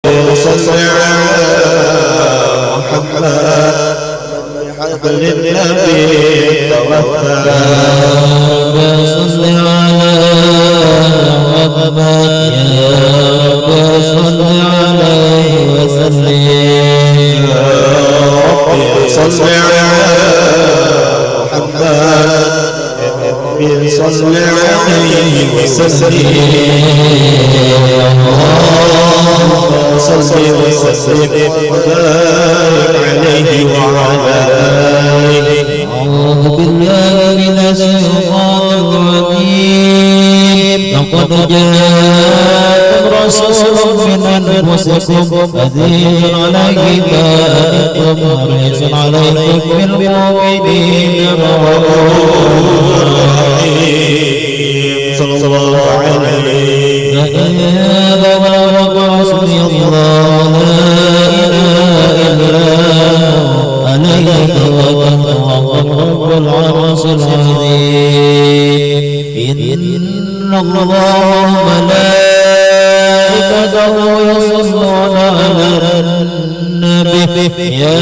صل على محمد حبل النبي توفى صل على محمد يا رب صل عليه وسلم يا رب صل على محمد صل عليه وسلم اللهم صل وسلم وبارك عليه وعلى آله. أعوذ بالله من الشيطان الرجيم لقد جاءكم رسول من أنفسكم عزيز عليه ما أنتم حريص عليكم بالمؤمنين رؤوف رحيم صلى الله عليه فإن ظهر حسبي الله لا إله إلا هو عليه توكلت وهو رب العرش العظيم إن الله وملائكته يصلون على النبي يا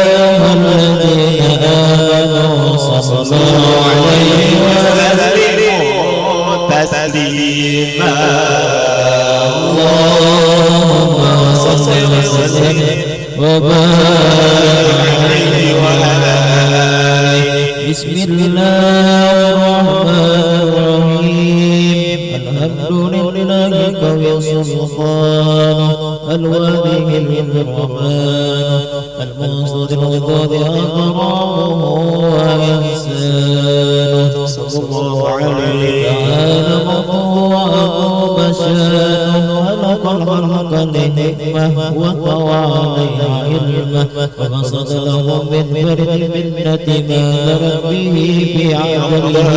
أيها الذين آمنوا صلوا عليه وسلموا تسليما اللهم صل وسلم وبارك عليه وعلى آله. بسم الله الرحمن الرحيم الحمد لله قوي سبحانه الواهب الرحمن المنصور الغضب أكرمه وإحسانه صلى الله عليه تعالى وهو بشانه خلق الخلق لحكمة وطوى عليه علمه وبسط لهم من برد المنة ما ذرت به في عقله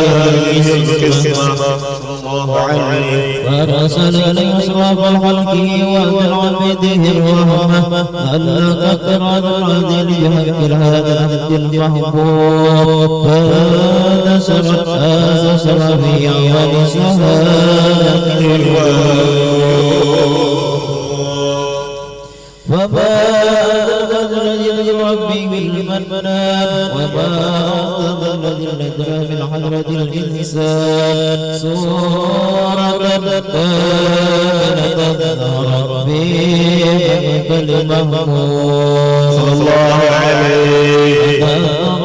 وأرسل لأشرف الخلق وبالعبده الرحمة ألا تقر العدل بحق هذا العبد المحبوب فهذا سبب هذا سبب في عمل شهادة وما أعظم الذي ربي بالمنان وما أعظم الذي ندرى من حضرة الإنسان سورة كانت ربي المحمود صلى الله عليه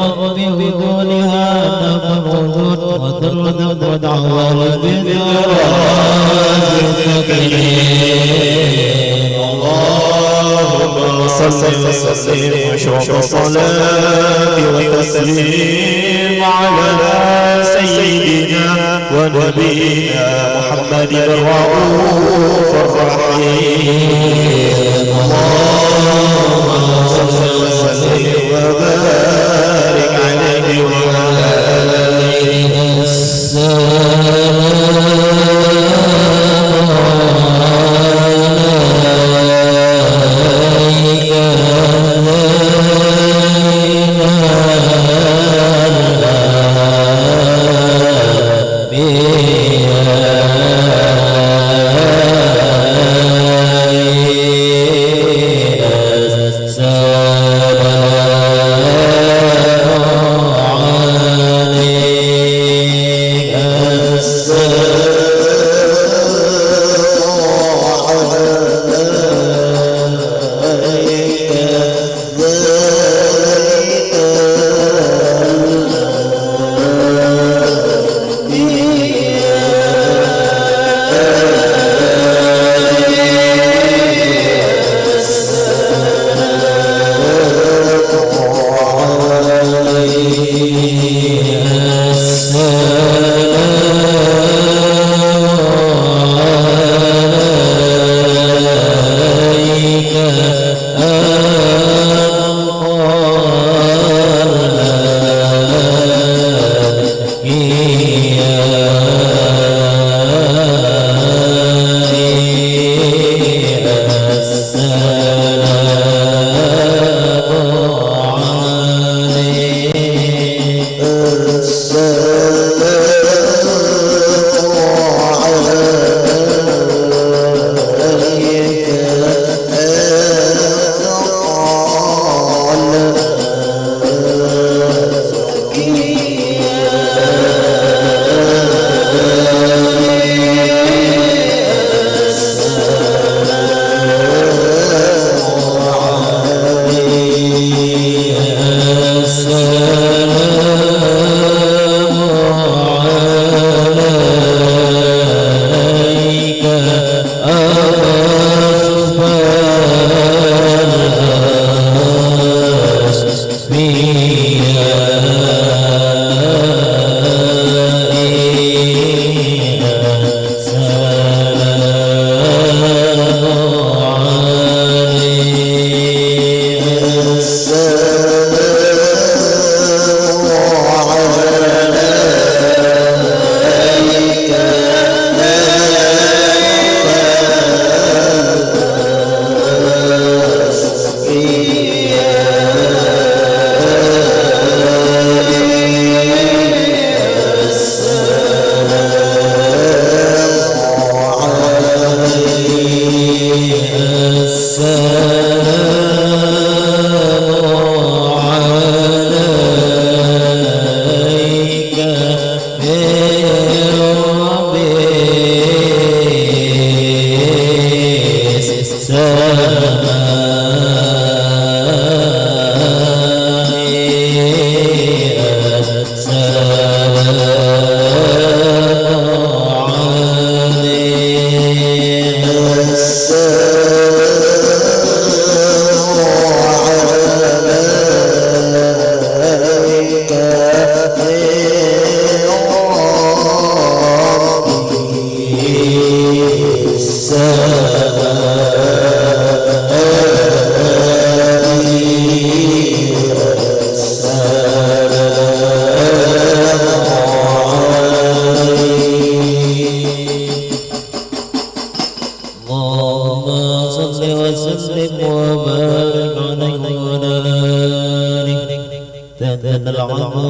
ربي بدونها نفرد وترد ودعوى اللهم صل وسلم واشرف الصلاة والتسليم على سيدنا ونبينا محمد الرؤوف الرحيم اللهم صل وسلم وبارك عليه وعلى آله السلام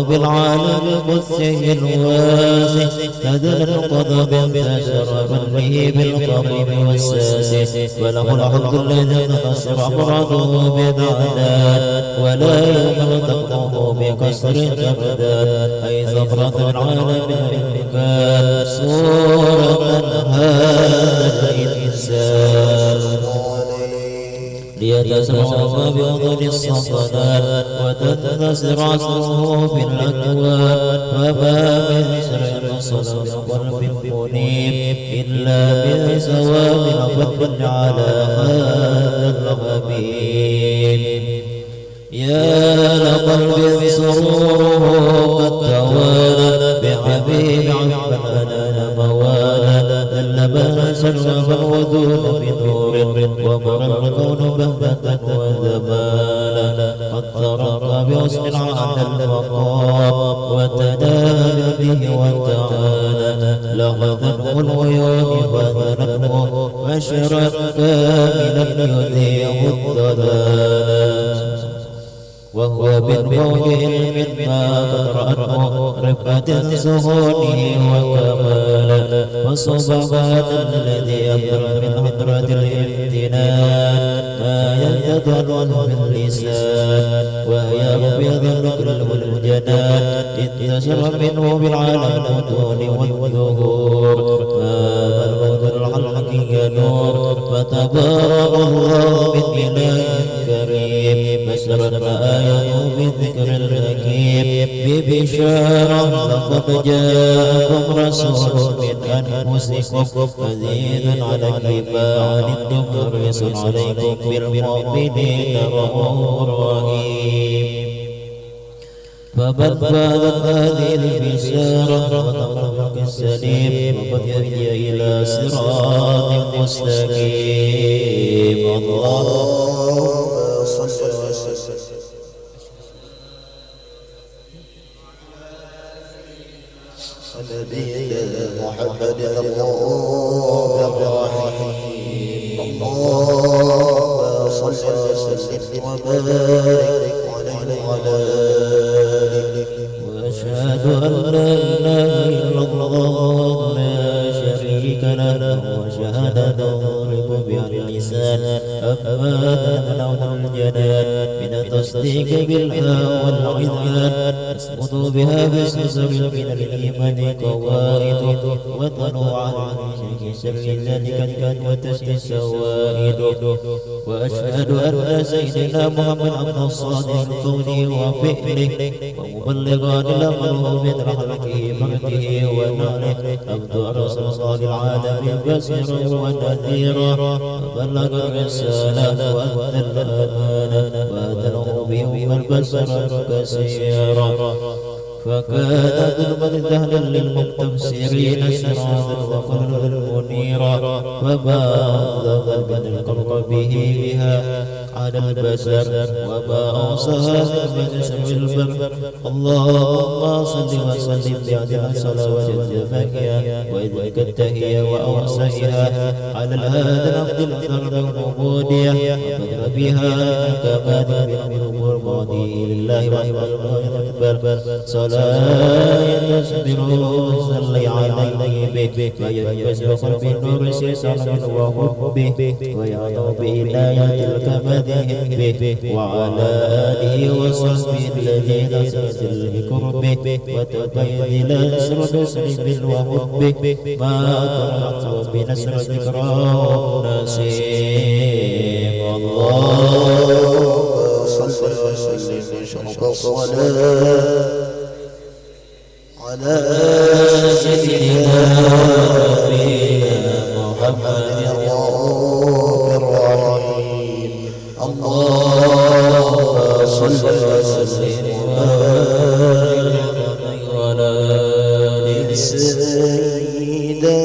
بالعالم قدسه الواسع تدل القضب انتشر به بالقريب والساسع وله الحمد الذي نصر أمراضه بدعداد ولا يؤمن تقطعه بكسر الجبدات أي زفرة العالم بالمكان صورة هذا الإنسان ليتسمع بأذن الصفدات وتنتسر عصره في الأكوان فما من شرع الصلاة بقلب منيب إلا بثواب فضل على هذا الغبيب يا لقلب سروره قد توالى بحبيب عبدنا موالا ذلما شرف الودود بنور ومر الكون بهجة وذمالا قد ترقى بحسن على المقام وتنال به وتعالى لغذنه العيون وذنته بشرا كاملا يذيع الضلال وهو بالبعد علم ما قد رأته رفعة سهوله وكمالا وسبحان الذي أبدل من حضرة الامتنان ما يتضل باللسان ويبيض القلب والجنان انتشر منه بالعالم الدون والظهور ما بلغ الحلق كنور فتبارك الله من إله كريم بشرت آية بذكر الحكيم ببشارة لقد جاءكم رسول من أنفسكم عزيز عليكم ما عنتم حريص عليكم بالمؤمنين رؤوف رحيم فمن بعد هذه البشارة وتوفق السليم وقد يهدي إلى صراط مستقيم اللهم صل وسلم نبينا محمد الرحيم اللهم صل وسلم وبارك عليه وعلى آله وأشهد أن لا إله إلا الله لا شريك له وشهادة تغلب بها اللسان أما تمنعه الجنان من التصديق بالحق والعذاب تسقط بها بسسر من الإيمان قواعد وتنوع عن شر ذلك الكد وتشكي الشوائد وأشهد أن سيدنا محمد عبد الصادق قوله وفعله ومبلغا لأمره من رحمته مهده ونعمه عبد رسول صالح العالم بشيرا ونذيرا وبلغ الرسالة وأدى الأمانة وأدله بيوم البشر كثيرا فكان ظلما ذهلا للمستبصرين سراجا وقلبا منيرا وما ذهب من القرب به بها على البشر وما أوصاها من شر البر اللهم صل وسلم بعدل الصلوات الجماعية وإذك التهية وأوصيها على هذا العبد الأكرم العبودية وبدأ بها كما بالأمر الماضي لله وإقبال صلاة يصبر وصلي عليه به ويبسط بالنور سلام وحبه ويعطى بإناية الكمد به وعلى آله وصحبه الذين سجل بقربه وتبين نصر مسلم وحبه ما طلعت بنصر ذكراه نسيم الله صل وسلم شرف الصلاة على سيدنا ونبينا محمد الرحيم اللهم صل وسلم وبارك على سيدنا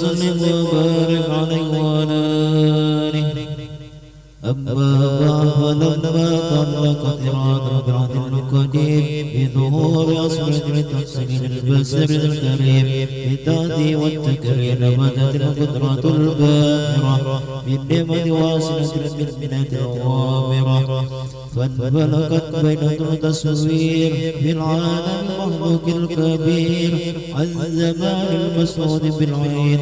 وسلم وبارك عليه وعلى آله. أما بعد فلما طلقت إرادة بعد القديم بظهور أصبح لتحسين البشر الكريم بالتعدي والتكريم بدت القدرة الباهرة بالنعمة واصلة بالمنة الغامرة فانفلقت بين التصوير في العالم المخلوق الكبير عن زمان المسعود بالعين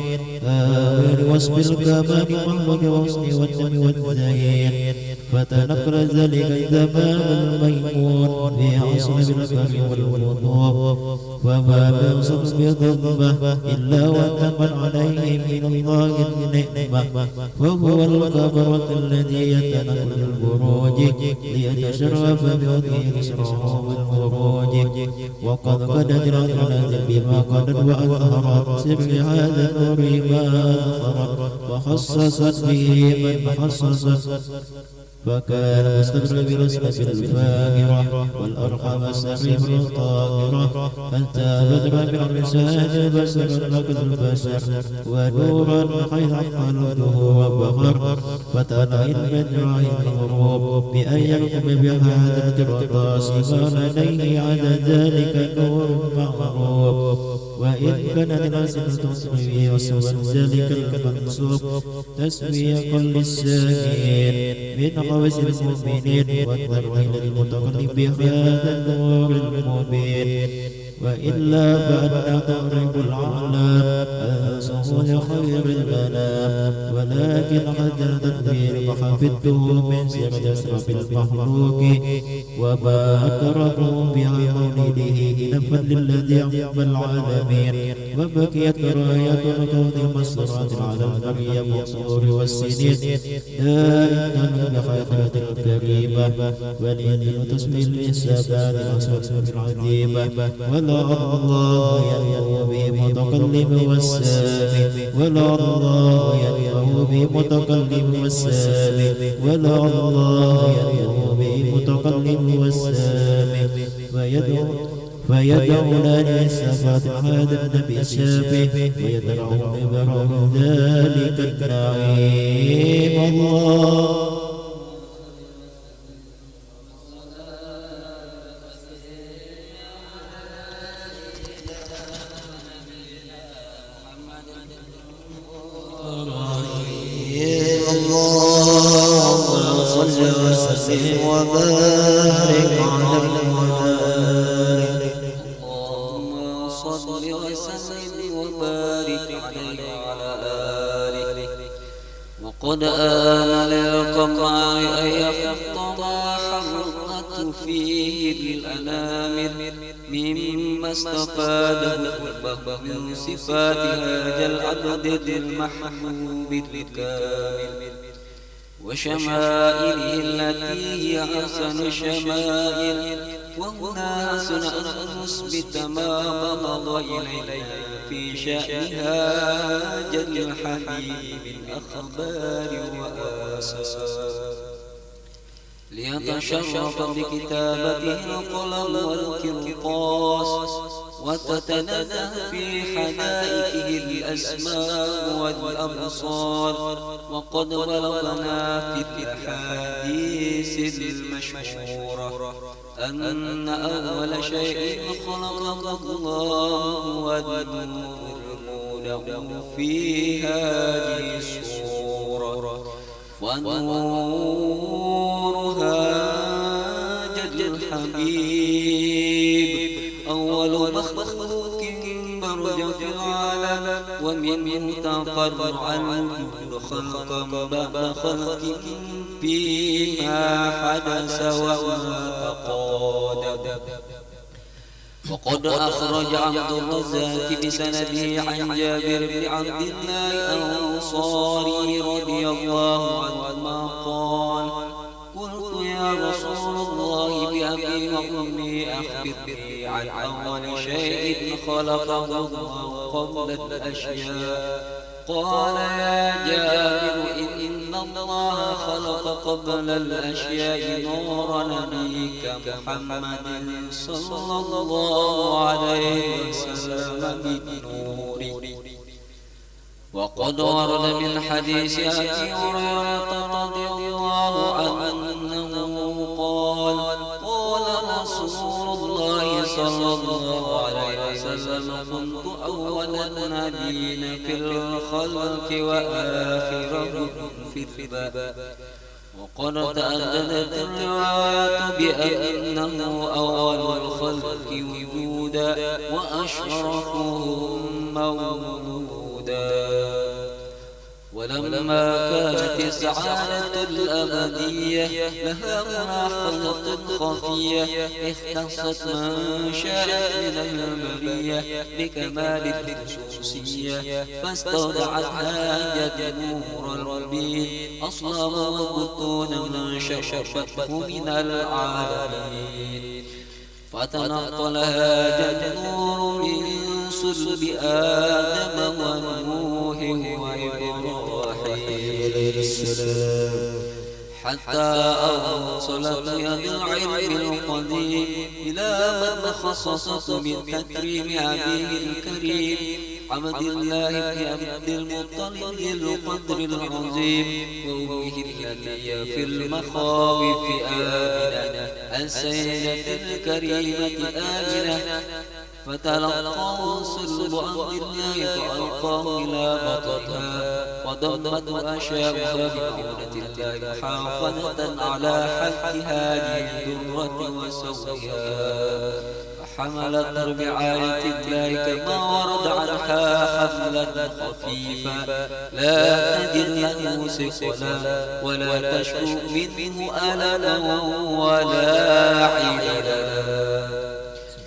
آويل وصف الكمال محمد وصف والدم والزين فتنقل ذلك الزمان الميمون في عصر الكرم والوضوء وما بيوصف بضمه إلا وتمن عليه من الله النعمة وهو الكبرة الذي يتنقل البروج ليتشرف بوجه الإسراء والخروج وقد قدت العدل بما قدت وأظهرت سر هذا النور ما أظهرت وخصصت به من خصصت فكان مستقر برسمة الفاهرة والأرحم السريف الطاهرة فانتابت ربع الرسالة البشر لقد البشر ونورا حيث خلقه وبخر فتنعي البدر الغروب بأن يرقم بهذا القرطاس ما لديه على ذلك نور مغروب وإن كان الأسئلة تصوي وسوى ذلك المنصوب تسوية كل الساكين من خوز المؤمنين والترويل المتقلب بهذا النور المبين وإلا فأن تغرب العالم أنصه لخير المنام ولكن قد تدبير وحفظته من سر أسرف المخلوق وما أكرمه بها مولده نفا للذي عم العالمين وبكيت رايات الكون مسرات على المريم والصور والسنين دائما بخيرات الكريمة ولين تسمي الإنسان الأسرة العظيمة ولا الله يدعو بمتكلم والسامي ولا الله يدعو بمتكلم والسامي ولا الله يدعو بمتكلم والسامي فيدعونا للصفات هذا النبي الشافي ويدعون برغم ذلك النعيم الله اللهم صل وسلم وبارك على اللهم صل وسلم وبارك عليه وعلى آله وقد آن للقمر أن يفطر حرقت فيه الأنامل مما استفاده البحر من صفات هذا العبد المحبوب الكامل وشمائله التي هي أحسن شمائل وهنا حسن أن نثبت ما بلغ إلينا في شأنها جل الحبيب الأخبار وآثار ليتشرف بكتابته القلم والقرطاس وتتنزه في حدائقه الأسماء والأبصار وقد بلغنا في الأحاديث المشهورة أن أول شيء خلقه الله هو النور المولع في هذه السورة ونورها جد الحبيب أول مخلوق برج في العالم ومنه تقرع الوجود خلقا بعد خلق فيما حدث وما تقادم وقد أخرج عبد الرزاق بسنده عن جابر بن عبد الله الأنصاري رضي الله عنهما قال: قلت يا رسول الله بأبي وأمي أخبرني عن أول شيء خلقه الله قبل الأشياء. قال: يا جابر إن الله خلق قبل الأشياء نور نبيك محمد صلى الله عليه وسلم بالنور وقد ورد من حديث أبي هريرة رضي الله عنه أنه قال رسول الله صلى الله عليه وسلم كنت أول النبيين في الخلق وآخرهم في الثبات. وقد تأددت الروايات بأنه أول الخلق وجودا وأشرفهم مولودا. ولما كانت السعادة الأبدية لها ملاحظة خفية اختصت من شاء من البرية بكمال الخصوصية فاستودعتها جد نور المبين أصلا وبطونا من شرفته من العالمين. فتنقلها جد نور من صلب آدم ونوح وإبراهيم حتى أوصلت يد العلم القديم إلى من خصصت من تكريم أبيه الكريم عبد الله بن عبد المطلب القدر العظيم وأمه التي في المخاوف آمنة السيدة الكريمة آمنة. فتلقاه صلب أمر الله فألقاه إلى بطنها وضمت أشياءها بعونة الله محافظة على حقها للدرة وسويها. فحملت برعاية الله كما ورد عنها حملا خفيفا لا تجد له سقلا ولا تشكو منه ألما ولا عيلا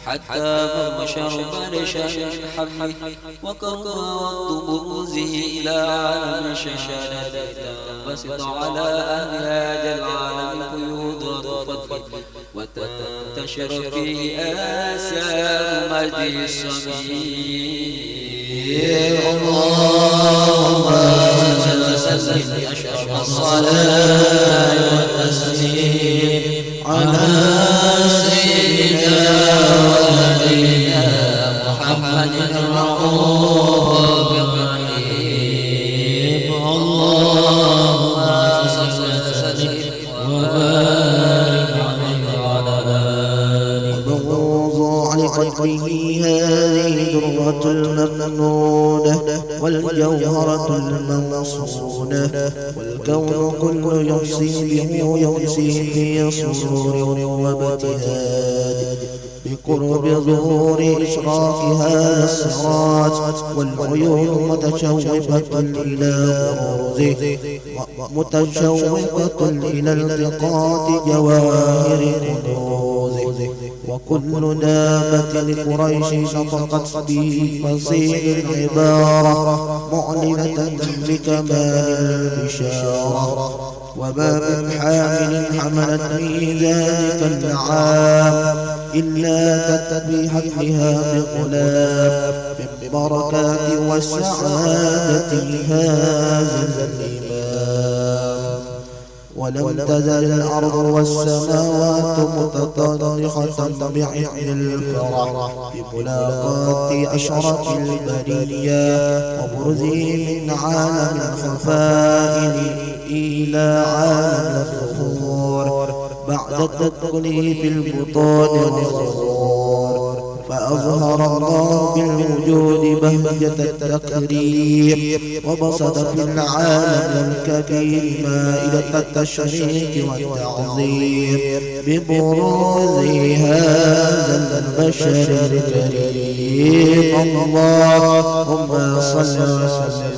حتى من شرب لشان حمله وكرم بروزه إلى عالم شهادة تنبسط على أهل هذا العالم قيود فضل وتنتشر فيه آثار مجد الصميم. اللهم صل وسلم أشرف الصلاة والتسليم على سيدنا محمد الرؤوف الرحيم. اللهم صل وسلم وبارك عليه وعلى آله. وموضوع لقدره هذه درة المكنونة والجوهرة المنصونة والكون كل يحصي به يحصي في سرور وابتهاج بقرب ظهور إشراق هذا الصراط والعيون متشوقة إلى بروزه متشوقة إلى التقاط جواهر كنوزه. وكل دابة لقريش نطقت به فصيح العبارة معلنة بكمال البشارة. وما من حامل حملت في ذلك النعام إلا تتبي حملها بغلام من بركات والسعادة هذا الإمام. ولم تزل الأرض والسماوات متطرقة بعين الفرح بملاقاة أشرف البرية وبرزه من عالم الخفاء إلى عالم الظهور بعد التدخل في البطون والظهور. فأظهر الله بالوجود بهجة التكريم وبسط في العالم الكبير مائدة التشريك والتعظيم ببروز هذا البشر الكريم. اللهم صل وسلم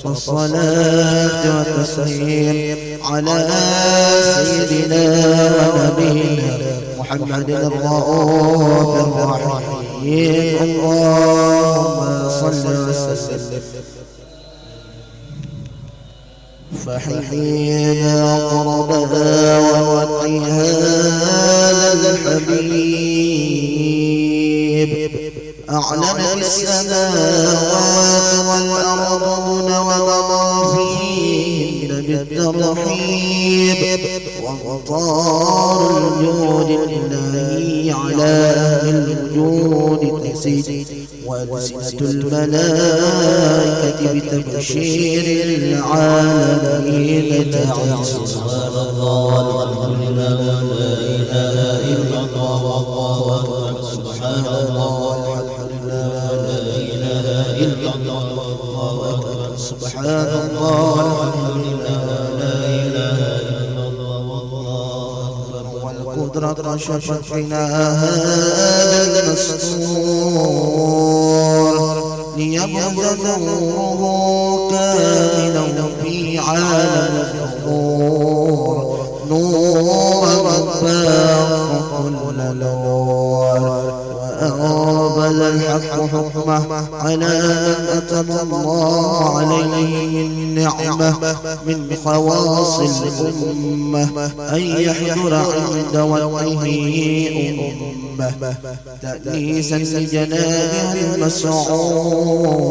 الصلاة والتسليم على سيدنا ونبينا محمد الرؤوف الرحيم. اللهم صل وسلم. فحين قربها ووقعها هذا الحبيب أعلنت السماوات والأرضون وما فيهن بالترحيب وغطار الجود الإلهي على أهل الوجود تزيد وألسنة الملائكة بتبشير العالمين تعز. سبحان الله والحمد لله ولا إله إلا الله والله أكبر. سبحان الله والحمد لله ولا إله إلا الله والله أكبر. سبحان الله والحمد لله لا إله إلا الله والله أكبر. والقدرة شفت فينا هذا المستور ليبرز نوره كاملا في عالم الظهور نور رباه كل نور وأقبل الحق حكمه على من أتم الله عليه النعمة من خواص الأمة أن يحضر عند وجهه أمة تأنيسا لجنابه المسعود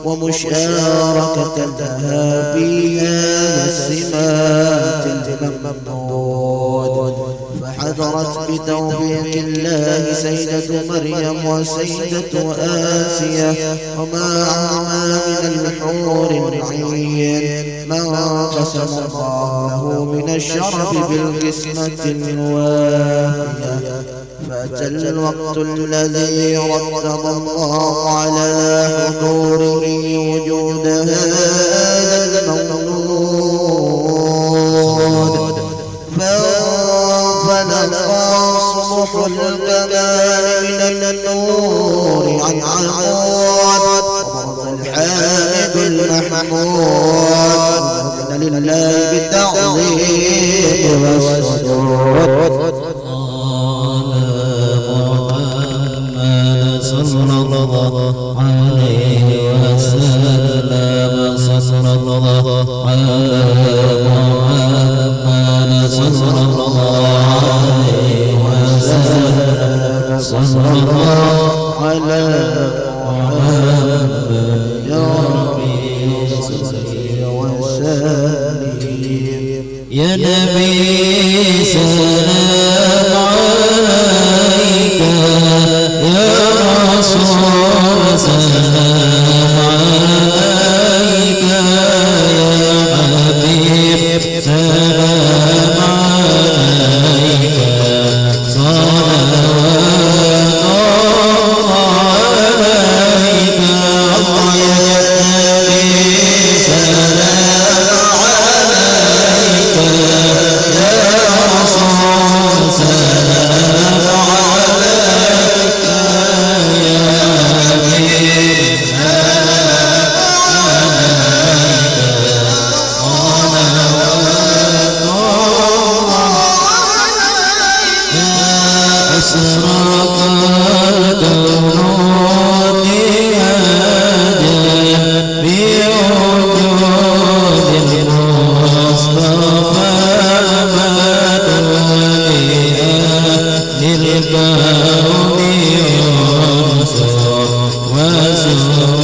ومشاركة لها في هذا السمات الممدود. فحضرت بتوفيق الله سيدة مريم وسيدة آسيا ومعهما من الحور العين ما قسم الله له من الشرف بالقسمة الواهية. فأتى الوقت الذي رتب الله على حضوره وجود هذا المولود فانفلق صبح الكمال من النور عن عمود وبرز الحامد المحمود لله بالتعظيم والسجود. صلى الله عليه وسلم صلى الله على محمد صلى الله عليه وسلم صلى الله على محمد يا ربي صل وسلم. يا نبي سلام عليك يا رسول سلام عليك يا حبيب سلام عليك صلوات الله عليك. الله يا نبي سلام عليك يا رسول سلام عليك يا حبيب أسرق الكون نهاجا بوجود المصطفى مدنيا للكون ينصر وسرورا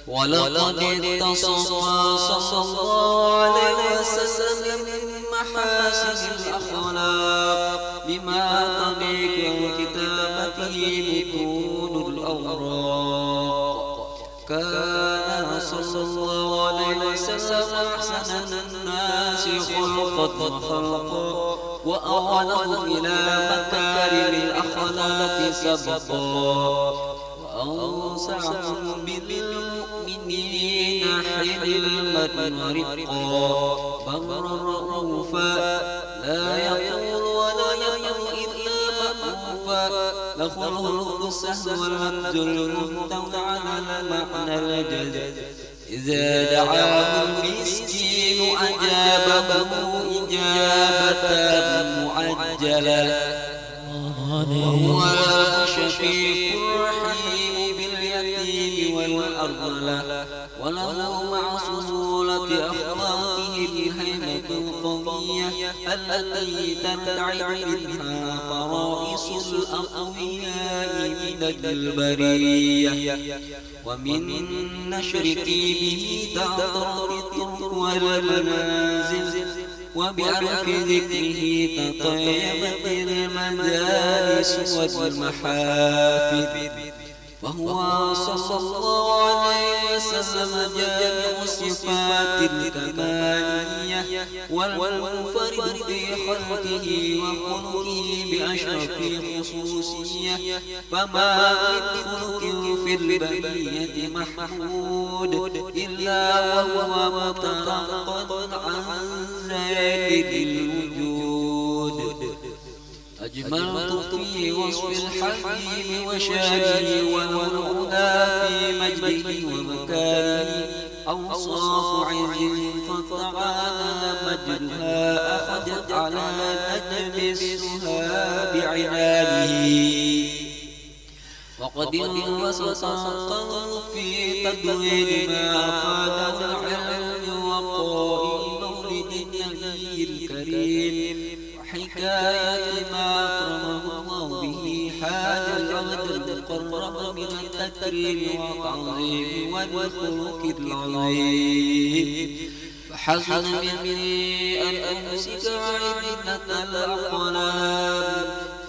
ولقد اتصف صلى الله عليه وسلم من محاسن الأخلاق بما تليق كتابته متون الأوراق. كان صلى الله عليه وسلم أحسن الناس خلقا وخلقا وأولهم إلى مكارم الأخلاق سبقا وأوسعهم بالمؤمنين حلما ورقا برا رؤوفا لا يقول ولا ينطق إلا مألوفا له الخلق السهل والمجد المنتظر على المعنى الجد. إذا دعاه المسكين أجابه إجابة معجلة وهو الشفيق الرحيم باليتيم والأرملة وله مع سهولة أخلاقه الهيبة القوية التي تنتعد منها فرائص الأقوياء من البرية. ومن نشر به تعطر الطرق والمنازل وبعرف ذكره تطيبت المجالس والمحافل. فهو صلى الله عليه وسلم جامع الصفات الكمالية والمنفرد في خلقه وخلقه بأشرف خصوصية. فما من خلق في البرية محمود إلا وهو متنقض عن زائد الوجود. أجملت في وصف الحبيب وشانه وله الهدى في مجده ومكانه أوصاف عز فتعالى مجدها أخذت على نجم السها بعنانه وقد وسطا في تدوين ما أفاد العلم وقائل مولد النبي الكريم وحكاية ما أكرمه الله به حال العبد المقرب من التكريم والتعظيم والخلق العظيم فحسن مني أن أمسك عدة الأقلام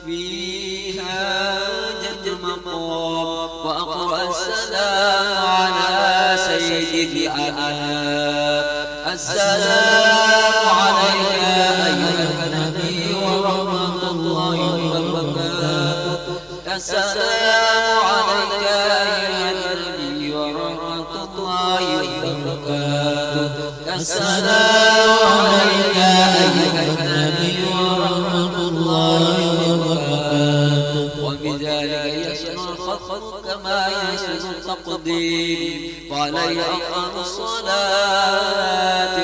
فيها جد مقام وأقرأ السلام على سيد الأنام السلام عليك أيها النبي ورحمة الله وبركاته السلام عليك أيها النبي ورحمة الله وبركاته السلام عليك أيها النبي ورحمة الله وبركاته وبذلك يسن الخط كما يسن التقديم وعليه أفضل الصلاة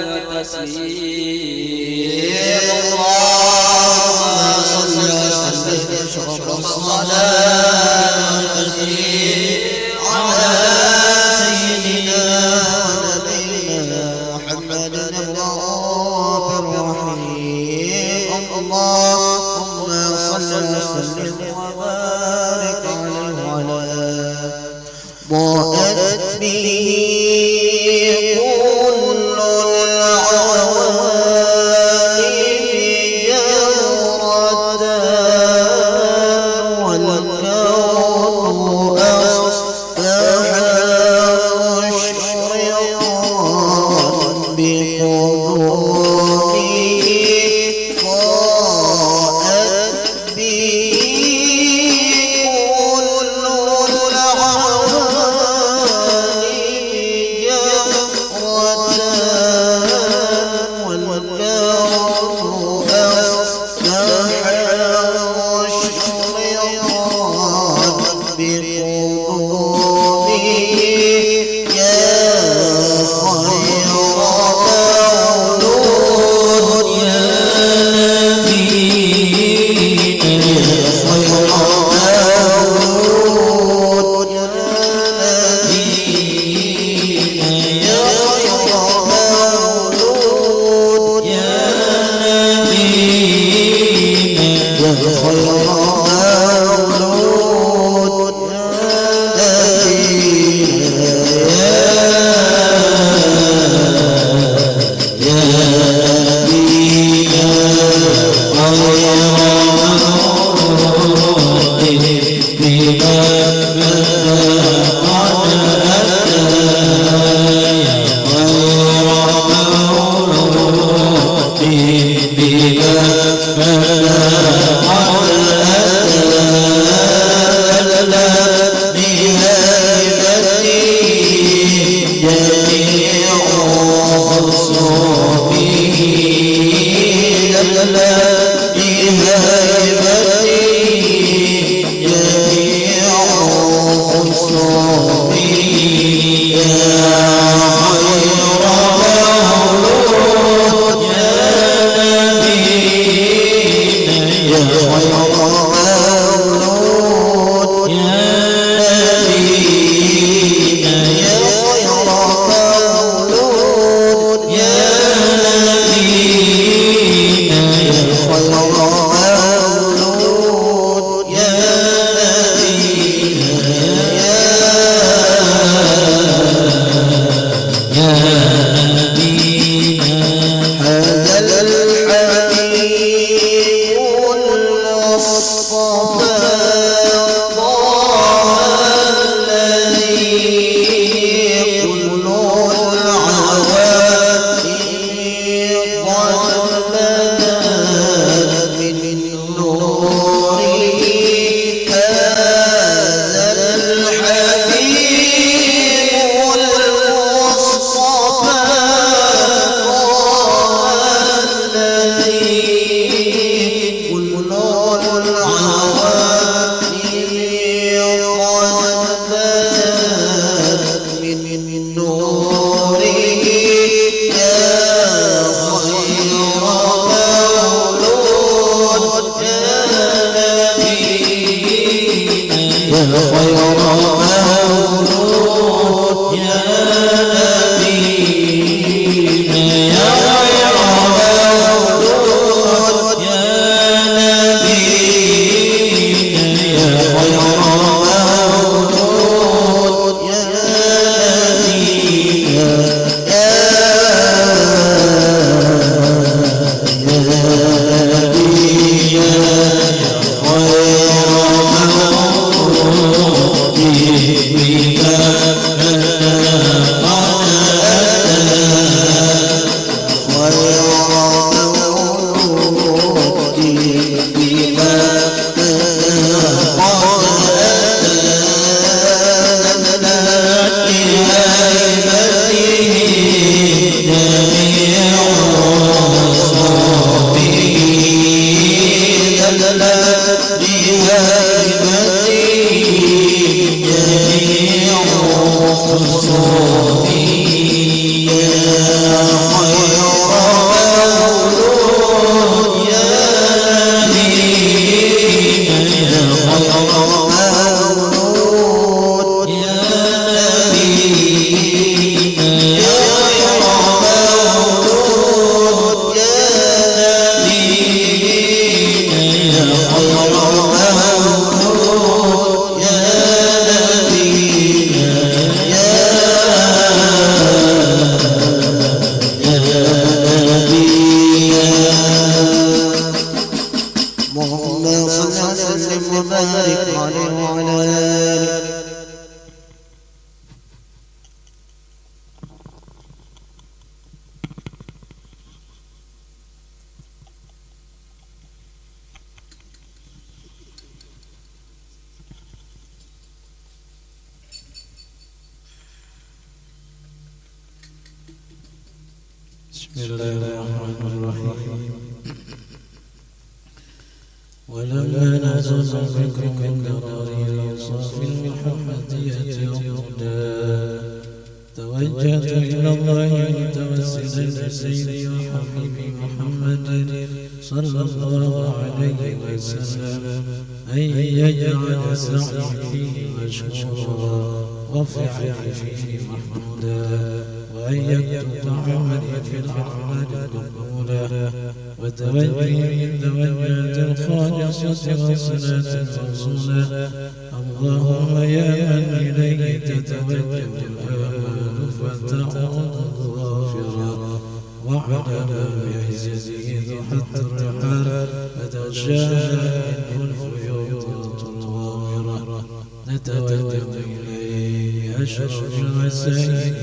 والتسليم اللهم صل وسلم شرف الصلاة والتسليم على سيدنا ونبينا محمد الرؤوف الرحيم اللهم صل وسلم وبارك عليه وعلى ضاءت به كل العوالم والكون أصبح مشرقا بقدومه بسم الله الرحمن الرحيم. ولما نزل الذكر من قرار الأوصاف المحمدية والهدى توجهت إلى الله متوسلا بسيدي وحبيبي محمد صلى الله عليه وسلم أن يجعل سعي فيه مشكورا وفعلي فيه محمودا وأن يكتب عملي في الأعمال مقبولا وتوجهي من توجهات الخالصة والصلاة الموصولة. اللهم يا من إليه تتوجه الآمال فتعود غافرا وعلى بعزته حتى الرحال فتغشاها منه الفيوض الغامرة. نتوجه إليه أشرف المسائل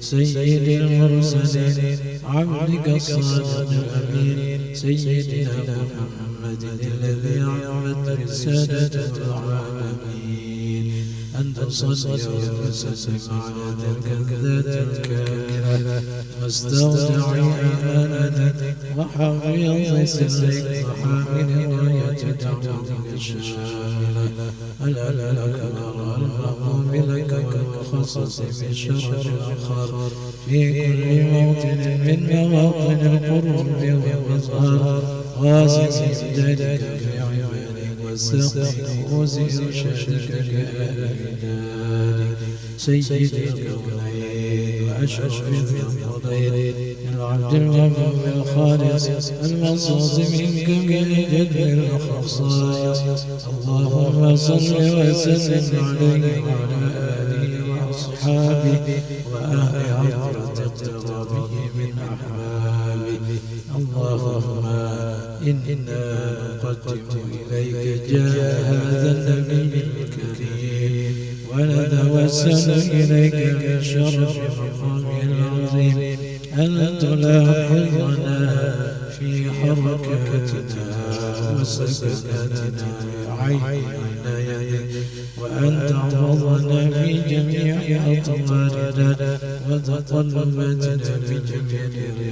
سيد المرسلين عبدك الصادق الأمين سيدنا محمد الذي عمت رسالة العالمين أن تصلي وتسلم على تلك الذات الكاملة واستودع أمانتك وحفظ سرك وحامل راية دعوتك الشاملة الأكبر المرغوب لك والمخصص بالشرف الآخر في كل موطن من مواطن القرب والإظهار غازي ذلك في عبادك والسقي كؤوس إرشادك كأهل سيد الكونين وأشرف الثقلين العبد المظلوم الخالص المنصوص من جميع جد الخصائص. اللهم صل وسلم عليه وعلى آله وأصحابه وأهل عطرة اقترابه من أحبابه. اللهم إنا نقدم إليك جاه هذا النبي الكريم ونتوسل إليك بشرف مقامه العظيم أن تلاحظنا في حركاتنا وسكناتنا بعين عنايتك وأن تعوضنا في جميع أطوارنا وتطلباتنا بجميع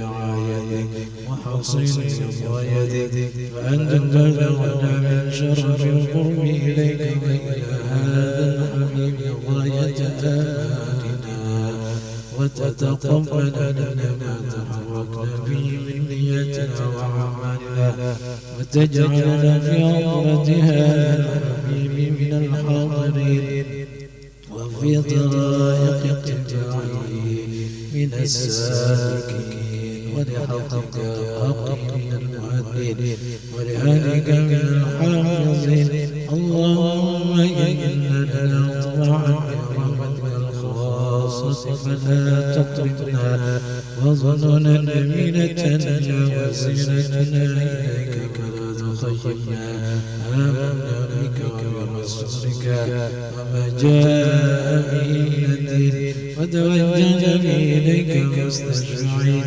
رعايتك وحصين رضايتك وأن تبلغنا من شرف القرب إليك وإلى هذا الحبيب غاية آمالنا وتتقبل لنا ما تحركنا به من نيتنا وأعمالنا وتجعلنا في عطرة هذا الحبيب من الحاضرين وفي طرائق اتباعه من السالكين ولحقك حق من المؤدين ولأهلك من الحافظين. اللهم إن لنا طمعا برحمتك الخاصة فلا تطرقنا وظننا أمينة يا وسيلتنا إليك كلا تخيبنا. آمنا بك وبرسولك وما جاء به من الدين وتوجهنا به إليك مستشفعين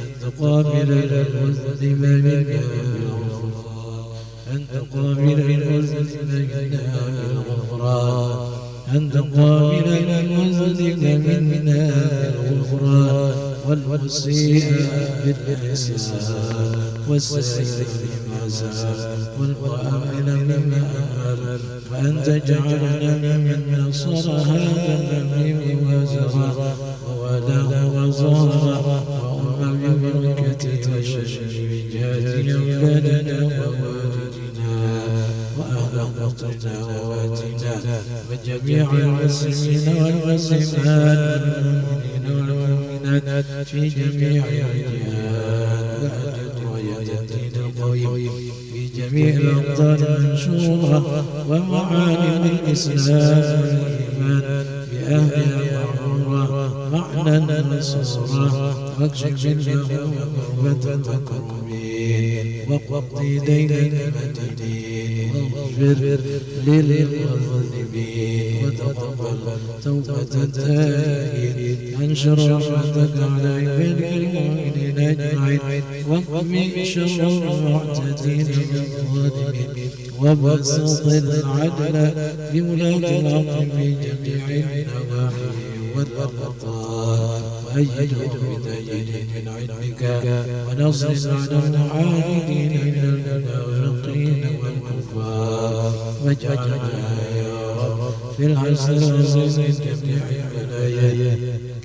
أن تقابل المذنب منا بالغفران أن تقابل المذنب منا بالغفران أن تقابل المذنب منا بالغفران والمسيء بالإحسان والسائر بما زال والمؤمن مما أمل وأن تجعلنا ممن نصر هذا النبي وزرع وولاه وظهر وأم ببركته وشفي بجاه أولادنا ووالدنا وأهل قطرنا وواتنا وجميع المسلمين والمسلمات والمؤمنين والمؤمنات في جميع الجهات وأجل الدين القويم في جميع الأوطان المنشورة ومعالم الإسلام والإيمان بأهلها معمورة معنى مسرورة واكشف اللهم كربة المكروبين واقضي دين المدينين واغفر للمذنبين وتقبل توبة التائبين انشر رحمتك على عبادك المؤمنين أجمعين واقم شر المعتدين والظالمين وبسط العدل لولاة الأمر في جميع النواحي والأقطار وأيده بتأييد من عندك ونصر على المعاندين من المنافقين والكفار واجعلنا يا رب في الحسن من جميع البلايا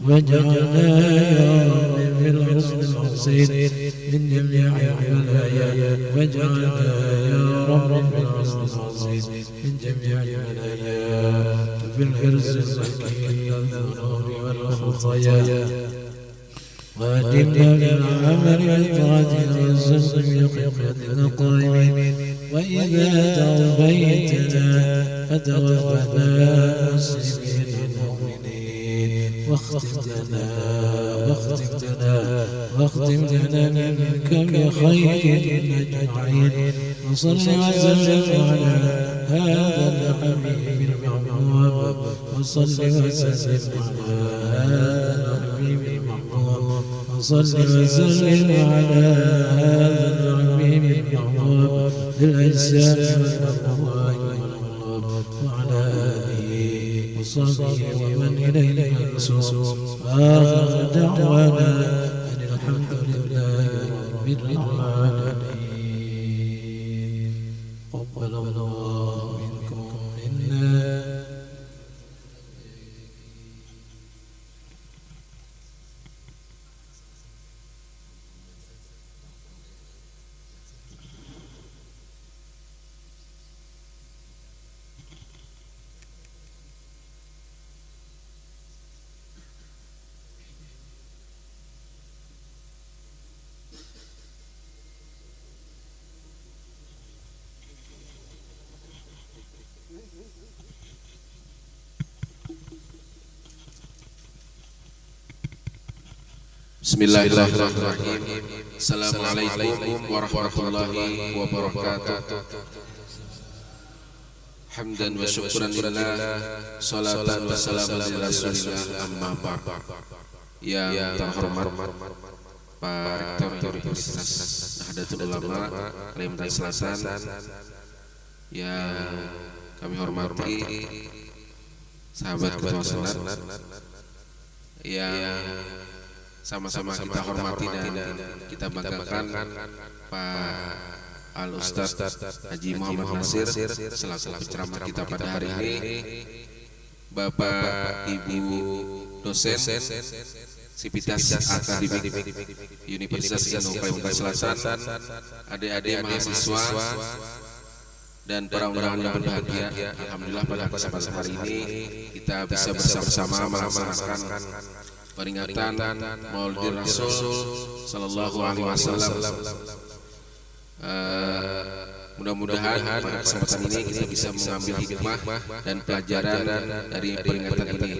واجعلنا يا رب في الحسن الحسين من جميع البلايا واجعلنا يا رب في الحسن الحسين من جميع البلايا في الحرز الزكي الذنوب والخطايا وأدمنا بالعمل والطاعة والصدق بقوة القائمين وإذا توفيتنا فتوفنا مسلمين المؤمنين واختم لنا منك بخير أجمعين وصل وسلم على هذا الحبيب المحبوب وصل وسلم على هذا الحبيب المحبوب وصل وسلم على هذا الحبيب المحبوب للأجسام والأموال والقلوب وعلى آله وصحبه ومن إليه منسوب وآخر دعوانا أن الحمد لله رب العالمين قبل الله منكم منا Bismillahirrahmanirrahim. Assalamualaikum warahmatullahi wabarakatuh. Hamdan wa syukran lillah, salatan wa salaman ala rasulillah, amma ba'd. Yang terhormat Pak Rektor Universitas Nahdlatul Ulama Kalimantan Selatan, yang kami hormati sahabat ketua senat, yang sama-sama kita hormati dan kita banggakan Pak Al-Ustaz Haji Muhammad Nasir selaku penceramah kita pada hari ini, Bapak Ibu dosen Sivitas Akademik Universitas Indonesia Kalimantan Selatan, adik-adik mahasiswa dan para undangan yang berbahagia. Alhamdulillah pada kesempatan hari ini kita bisa bersama-sama melaksanakan peringatan Maulid Rasul Sallallahu Alaihi Wasallam. Mudah-mudahan pada kesempatan ini kita bisa mengambil hikmah dan pelajaran dari peringatan ini.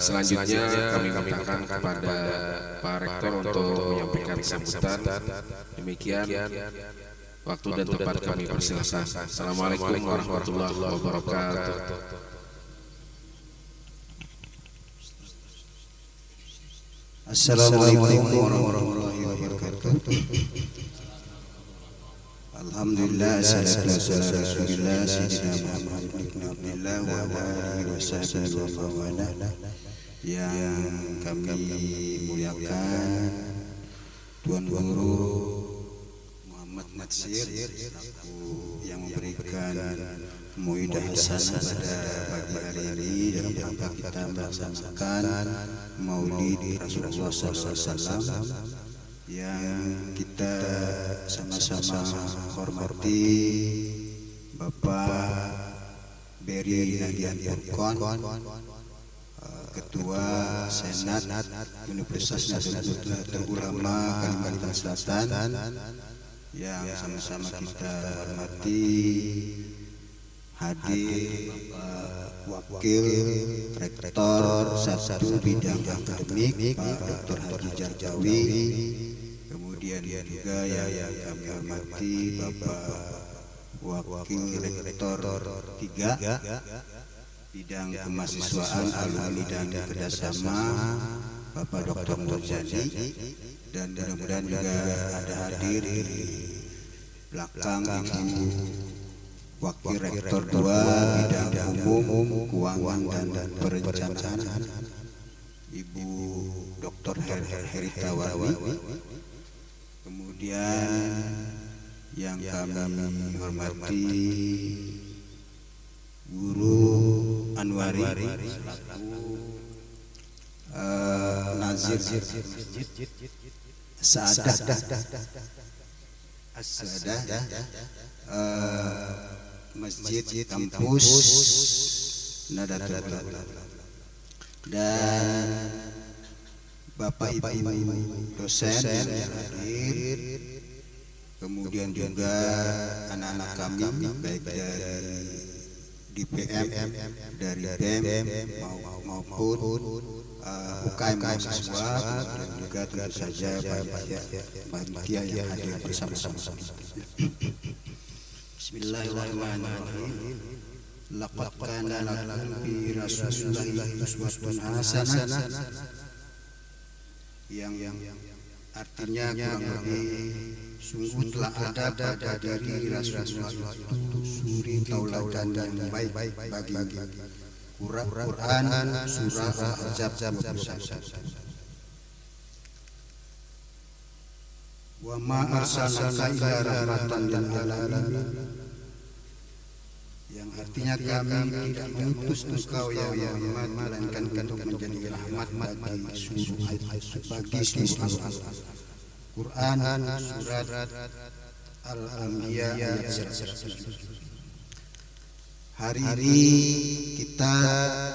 Selanjutnya kami mintakan kepada Pak Rektor untuk menyampaikan sambutan. Demikian waktu dan tempat kami persilahkan. Assalamualaikum warahmatullahi wabarakatuh. Assalamualaikum warahmatullahi wabarakatuh. Alhamdulillah, salatu wassalamu ala Rasulillah sayyidina Muhammad ibn Abdullah wa ala alihi wasahbihi wa wala. Yang kami muliakan Tuan Guru Muhammad Natsir yang memberikan muidah hasanah pada pagi hari ini dalam rangka kita melaksanakan Maulid Rasulullah SAW, yang kita sama-sama hormati Bapak Beri Nagian Purkon, Ketua Senat Universitas Nahdlatul Ulama Kalimantan Selatan, yang sama-sama kita hormati hadir Wakil Rektor satu bidang akademik Pak Dr. Haji Jarjawi, kemudian juga yang kami hormati Bapak Wakil Rektor 3 bidang kemahasiswaan alumni dan kerjasama Bapak Dr. Nurjani, dan mudah-mudahan juga ada hadir di belakang Ibu Wakil Rektor 2 bidang umum, keuangan dan perencanaan Ibu Dr. Heritawawi, kemudian yang kami hormati Guru Anwari Nazir Saadah Masjid Kampus Nadatul Ulama, dan Bapak Ibu dosen yang hadir, kemudian juga anak-anak kami baik dari DPM, dari BEM maupun UKM mahasiswa, dan juga tentu saja panitia yang hadir bersama-sama. Bismillahirrahmanirrahim. Laqad kana lakum fi Rasulillahi uswatun hasanah, yang artinya kurang lebih sungguh telah ada pada diri Rasulullah suri tauladan yang baik bagi Quran surah Al-Ahzab 21. Wa ma arsalnaka illa rahmatan lil alamin, yang artinya kami tidak mengutus engkau ya Muhammad melainkan untuk menjadi rahmat bagi seluruh Quran surat Al-Anbiya ayat 107. Hari ini kita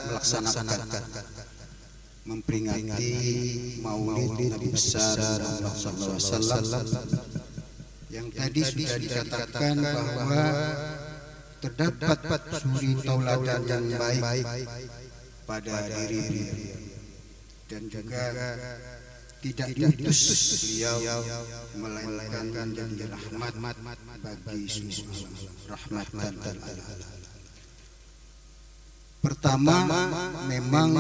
melaksanakan memperingati Maulid Nabi besar Muhammad SAW, yang tadi sudah dikatakan bahwa terdapat suri tauladan yang baik pada diri, dan juga tidak diutus beliau melainkan menjadi rahmat bagi seluruh rahmatan lil alamin. Pertama, memang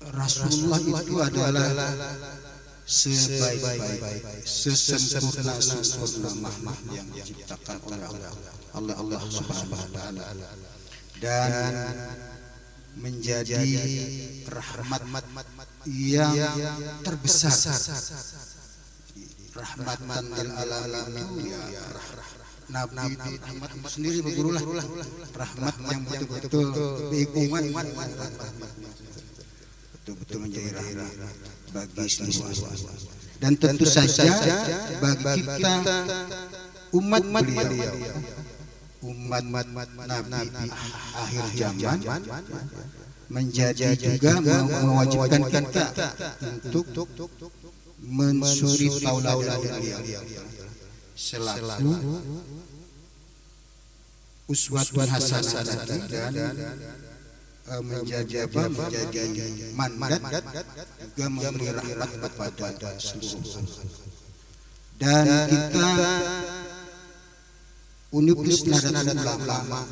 Rasulullah itu adalah sebaik-baik, sesempurna makhluk yang diciptakan oleh Allah Subhanahu wa taala, dan menjadi rahmat yang terbesar. Rahmatan lil alamin, Nabi rahmat itu sendiri bergurulah rahmat yang betul-betul umat, betul-betul menjadi rahmat bagi seluruh. Dan tentu saja bagi kita umat beliau, umat Nabi di akhir zaman, menjadi juga mewajibkan kita untuk mensuri tauladan beliau selaku uswatun hasanah, dan menjadi mandat juga memberi rahmat kepada seluruh. Dan kita Universitas Nadatul Ulama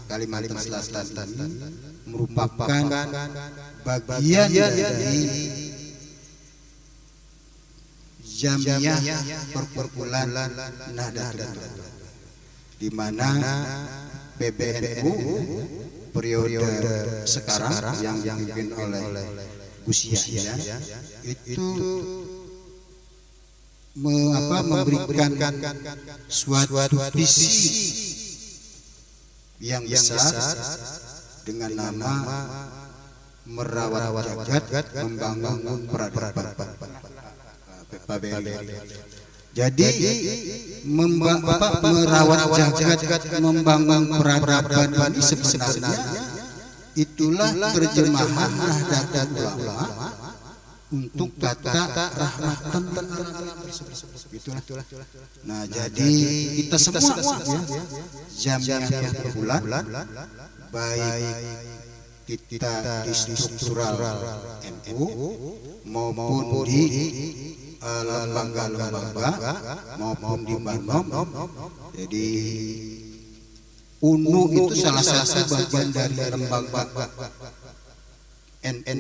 Kalimantan Selatan merupakan bagian dari Jamiah Perkumpulan Nahdlatul Ulama, di mana PBNU periode sekarang yang dipimpin oleh Gus Yahya itu memberikan suatu visi yang besar dengan nama merawat jagat, membangun peradaban. Jadi merawat jagat, membangun peradaban ini sebenarnya itulah terjemahan Nahdlatul Ulama untuk kata rahmatan lil alamin. Itulah. Nah, jadi kita semua Jamiah Perkumpulan, baik kita di struktural NU maupun di lembaga-lembaga maupun di Banom. Jadi UNU itu salah satu bagian dari lembaga NU,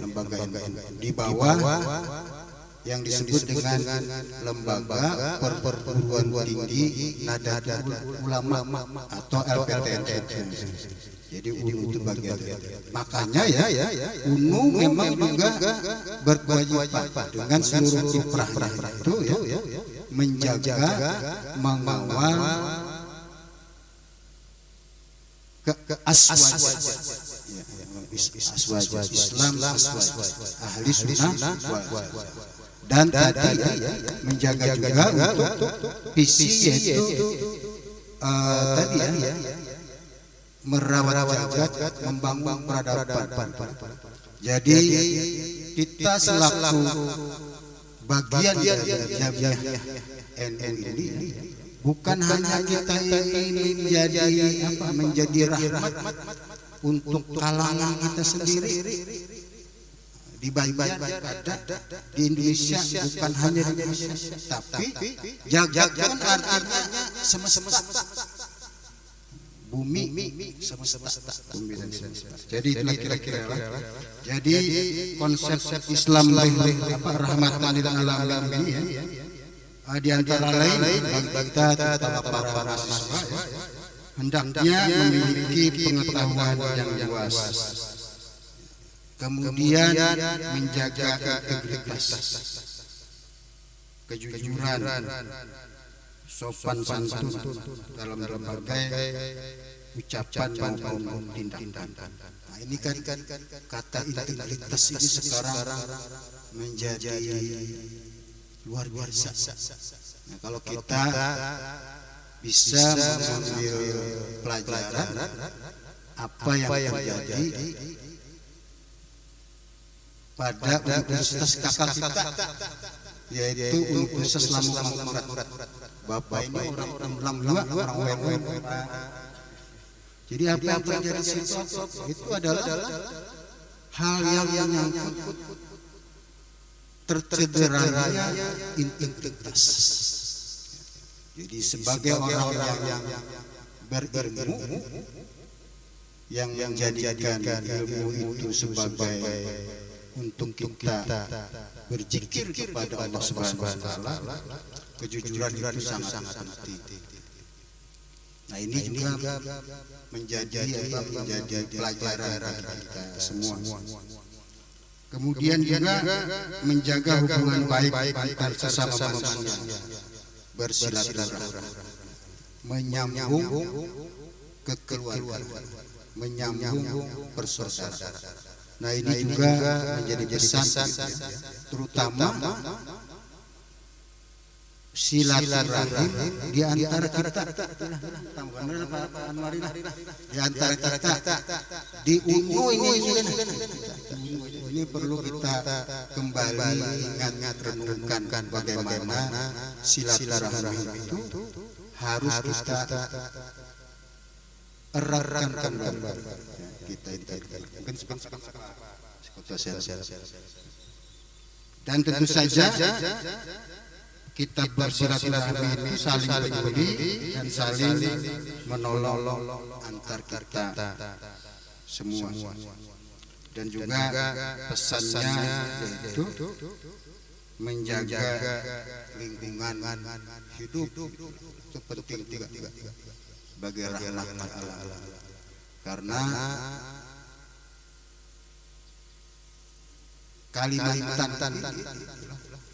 lembaga NU di bawah yang disebut dengan Lembaga Perguruan Tinggi Nahdlatul Ulama atau LPTN. Jadi UNU itu bagian. Makanya ya UNU memang juga berkewajiban dengan seluruh kiprahnya itu ya menjaga, mengawal aswaj Islam, ahli sunnah dan tadi menjaga juga untuk visi yaitu tadi ya merawat jagat, membangun peradaban. Jadi kita selaku bagian dari jamiah NU ini bukan hanya kita ingin menjadi rahmat untuk kalangan kita sendiri di bagian ada di Indonesia, bukan hanya di Indonesia, tapi jagat kan artinya semesta, bumi semesta. Jadi itulah kira-kira. Jadi konsep Islam rahmatan lil alamin ini ya, di antara lain bagi kita para mahasiswa hendaknya memiliki pengetahuan yang luas, kemudian menjaga integritas, kejujuran, sopan santun dalam berbagai ucapan maupun tindakan. Nah, ini kan kata integritas ini sekarang menjadi luar biasa. Nah, kalau kita bisa mengambil pelajaran apa yang terjadi pada universitas kakak kita, yaitu Universitas Lampung Murat. Bapak ini orang WM. Jadi apa yang terjadi di situ itu adalah hal yang menyangkut tercederanya integritas. Jadi sebagai orang yang berilmu, yang menjadikan ilmu itu sebagai untuk kita berzikir kepada Allah Subhanahu wa taala, kejujuran itu sangat penting. Nah, ini juga menjadi pelajaran bagi kita semua. Kemudian juga menjaga hubungan baik antar sesama manusia, bersilaturahmi, menyambung kekeluargaan, menyambung persaudaraan. Nah, ini juga menjadi pesan terutama silaturahim di antara kita, di antara kita di UNU ini perlu kita kembali ingat renungkan bagaimana silaturahim itu harus kita eratkan kembali. Dan tentu saja kita bersilaturahmi itu saling peduli dan saling menolong antar kita semua. Dan juga pesannya yaitu menjaga lingkungan hidup itu penting juga bagi rahmat Allah. Karena Kalimantan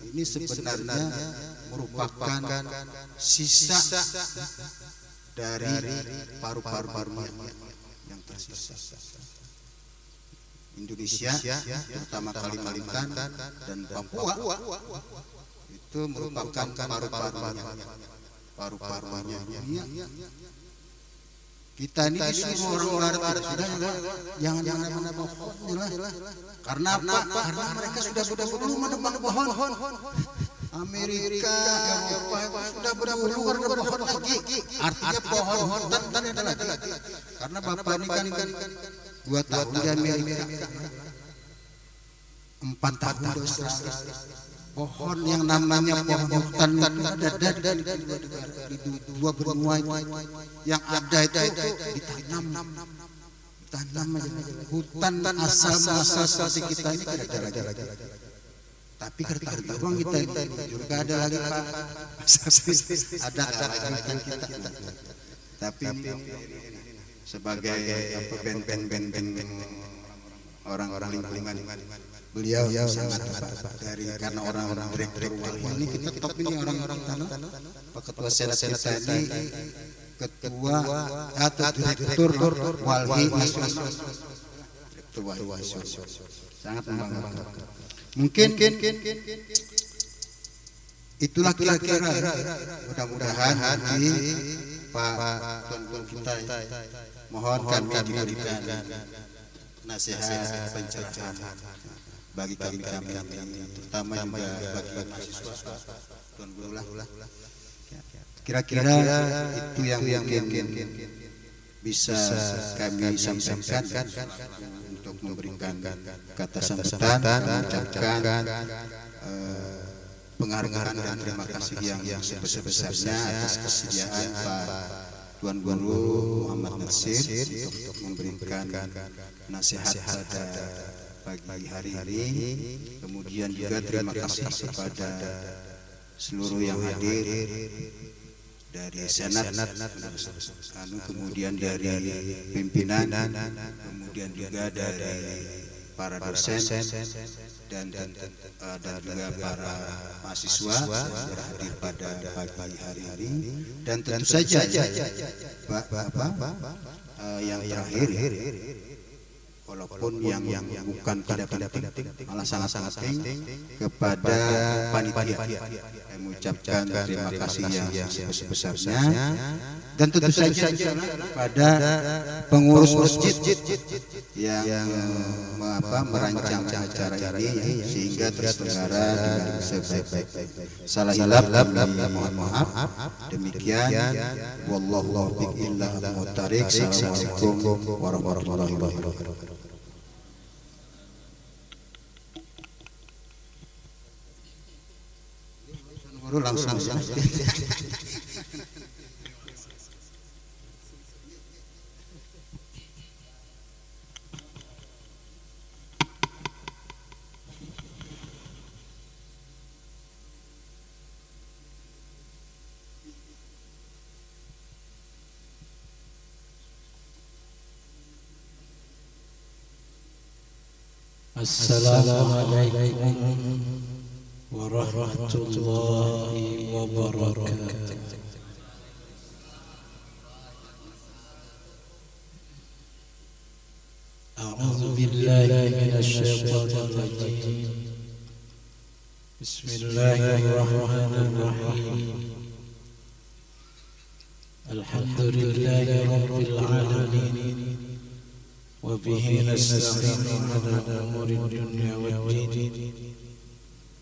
ini sebenarnya merupakan sisa dari paru-paru yang tersisa. Indonesia, terutama Kalimantan dan Papua, itu merupakan paru-parunya. Kita ini disuruh orang barat sudah jangan mana pohon lah. Karena apa? Karena mereka sudah dulu menebang pohon. Amerika, Eropa sudah dulu karena pohon lagi. Artinya pohon hutan ada lagi. Karena bapak ini kan 2 tahun di Amerika, 4 tahun di Australia. Pohon yang namanya pohon hutan itu ada di 2 benua yang ada itu ditanam hutan asal seperti kita ini tidak ada lagi. Tapi kertas uang kita juga ada lagi Pak. Ada hutan kita. Tapi sebagai apa benteng orang-orang lingkungan beliau sangat dari karena orang-orang direktur ini kita top ini orang-orang tanah Pak Ketua Senat kita ini ketua atau direktur Walhi Nasional direktur Walhi Nasional sangat membanggakan. Mungkin itulah kira-kira mudah-mudahan di Pak Tuan kita mohon kami diberikan nasihat pencerahan bagi kami terutama juga bagi mahasiswa Tuan Guru lah kira-kira itu yang mungkin bisa kami sampaikan untuk memberikan kata sambutan mengucapkan penghargaan dan terima kasih yang sebesar-besarnya atas kesediaan Pak Tuan Guru Muhammad Nasir untuk memberikan nasihat pada pagi hari ini. Kemudian juga terima kasih kepada seluruh yang hadir dari Senat, kemudian dari pimpinan, kemudian juga dari para dosen dan juga para mahasiswa yang berhadir pada pagi hari ini. Dan tentu saja yang terakhir, walaupun yang bukan tidak penting, malah sangat penting kepada panitia, saya mengucapkan terima kasih yang sebesar-besarnya. Dan tentu saja pada pengurus masjid yang merancang acara ini sehingga terselenggara dengan sebaik-baiknya. Salah hilap mohon maaf. Demikian wallahu illa muhtariq. Assalamualaikum warahmatullahi wabarakatuh. Langsung Assalamualaikum warahmatullahi wabarakatuh. A'udzu billahi minasy syaithanir rajim. Bismillahirrahmanirrahim. Alhamdulillahi rabbil alamin. وبه نستعين على أمور الدنيا والدين.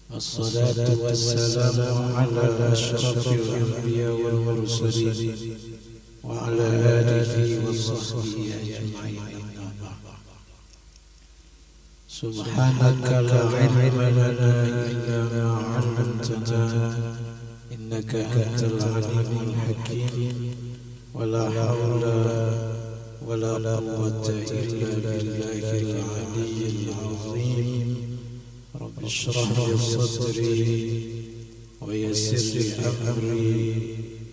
الصلاة والسلام على أشرف الأنبياء والمرسلين وعلى آله وصحبه أجمعين. سبحانك لا علم لنا إلا ما علمتنا إنك أنت العليم الحكيم. ولا حول ولا قوة إلا بالله العلي العظيم. رب اشرح لي صدري ويسر لي أمري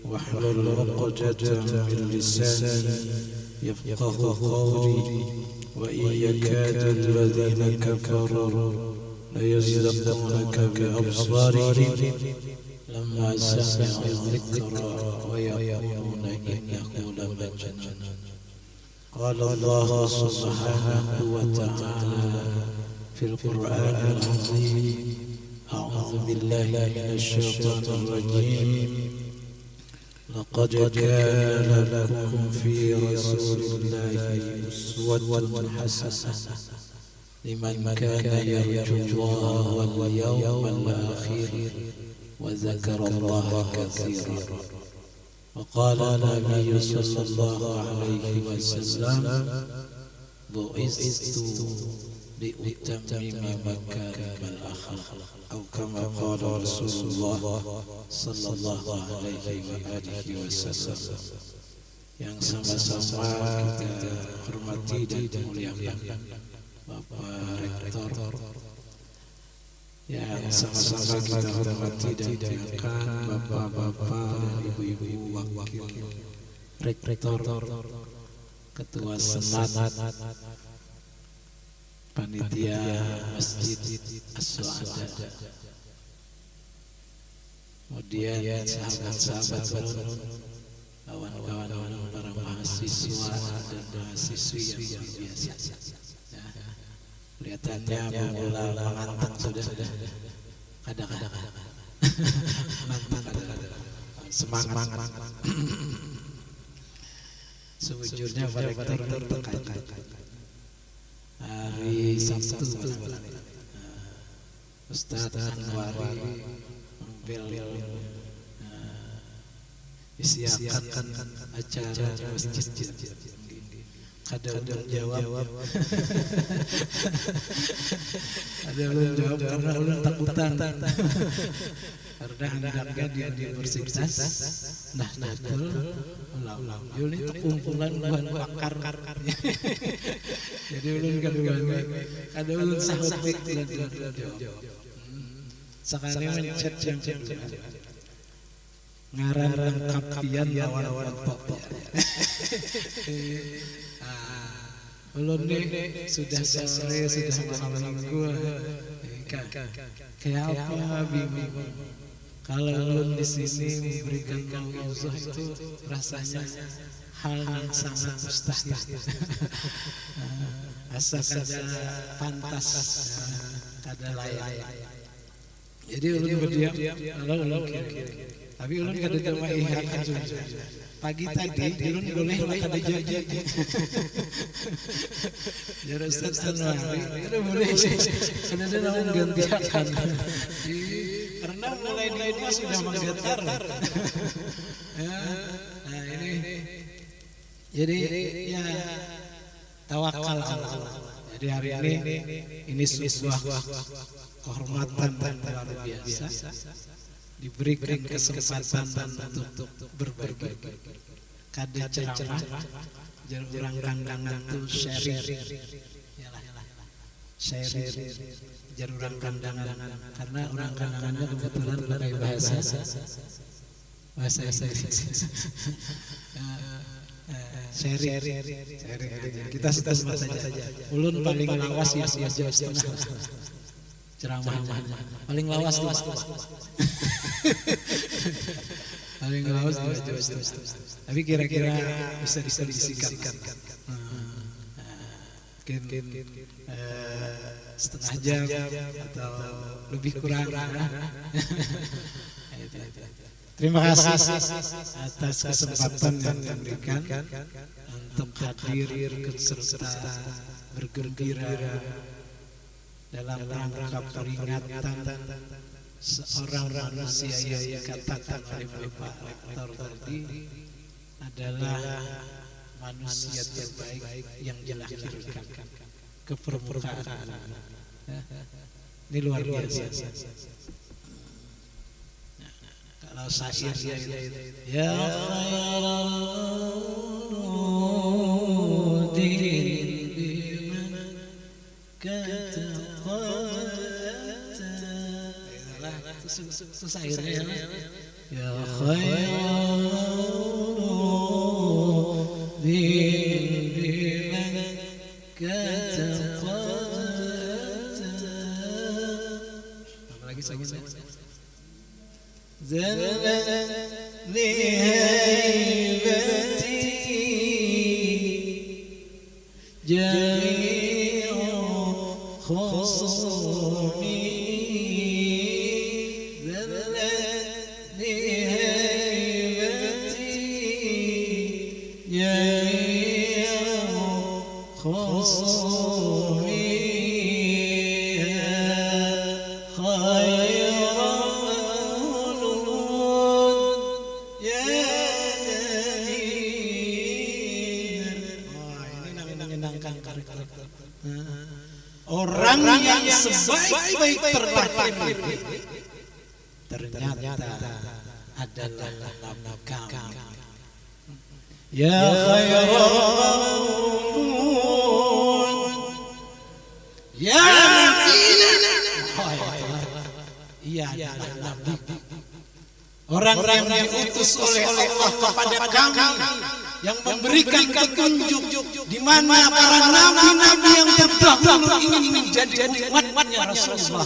واحلل عقدة من لساني يفقه قولي. وإن يكاد الذين كفروا ليزلقونك بأبصارهم لما سمعوا الذكر ويقولون إنه لمجنون. قال الله سبحانه وتعالى في القرآن العظيم: أعوذ بالله من الشيطان الرجيم. لقد كان لكم في رسول الله أسوة حسنة لمن كان يرجو الله واليوم الآخر وذكر الله كثيرا. وقال النبي صلى الله عليه وسلم: بعثت لأتمم مكارم الأخلاق، أو كما قال رسول الله صلى الله عليه وآله وسلم. Yang sama-sama kita hormati dan muliakan Bapak Rektor, yang sama-sama kita hormati dan muliakan Bapak-bapak dan ibu-ibu wakil Rektor Ketua Senat Panitia Masjid As-Suada, kemudian sahabat-sahabat ulun, kawan-kawan para mahasiswa dan mahasiswi yang luar biasa. Ya, kelihatannya mulai mengantuk sudah. Kadang-kadang semangat. Sejujurnya Pak Rektor terkait hari Sabtu Ustadz Anwari mengambil isiakan acara masjid. Ada belum jawab karena ulun takutan karena hendaknya di universitas Nahdlatul Ulama. Ini kumpulan bahan bakar. Jadi ulun kada ulun sahut baik tidak jawab. Sekali mencet yang kedua. Ngaran lengkap pian lawan pokok. Ulun nih sudah sore, sudah malam minggu. Kayak apa bingung. Kalau ulun di sini memberikan mau'izah itu rasanya hal yang sangat mustahil. Asa kada pantas, kada layak. Jadi ulun berdiam, kalau ulun kira-kira. Tapi ulun kada terima ihakan juga. Pagi tadi ulun boleh kada janji. Ya Ustaz Anwari, kada boleh. Kada ada mau gantikan. Karena mulai di rumah sudah menggetar. Nah ini, jadi ya tawakal Allah. Jadi hari ini sebuah kehormatan dan luar biasa. Diberikan kesempatan untuk berbagi. Kada ceramah, jarang kandangan itu sharing. Sharing, jarang kandangan. Karena orang kandangannya kebetulan pakai bahasa Inggris. Sharing. Kita setempat saja. Ulun paling lawas ya Jawa Tengah. Ceramah paling lawas tuh. Paling lawas di Jawa Tengah. Tapi kira-kira bisa disikat. Mungkin setengah jam atau lebih kurang. Terima kasih atas kesempatan yang diberikan untuk hadir serta bergembira dalam rangka peringatan seorang manusia yang dikatakan oleh Bapak Rektor tadi adalah manusia terbaik yang dilahirkan ke permukaan. Ini luar biasa. Kalau syairnya ya itu syairnya ya apalagi syairnya orang yang sebaik-baik terlahir ternyata adalah nama kami. Ya khairul ya iya adalah nabi, orang yang diutus oleh Allah kepada kami yang memberikan petunjuk di mana para nabi-nabi yang terdahulu ingin menjadi umatnya Rasulullah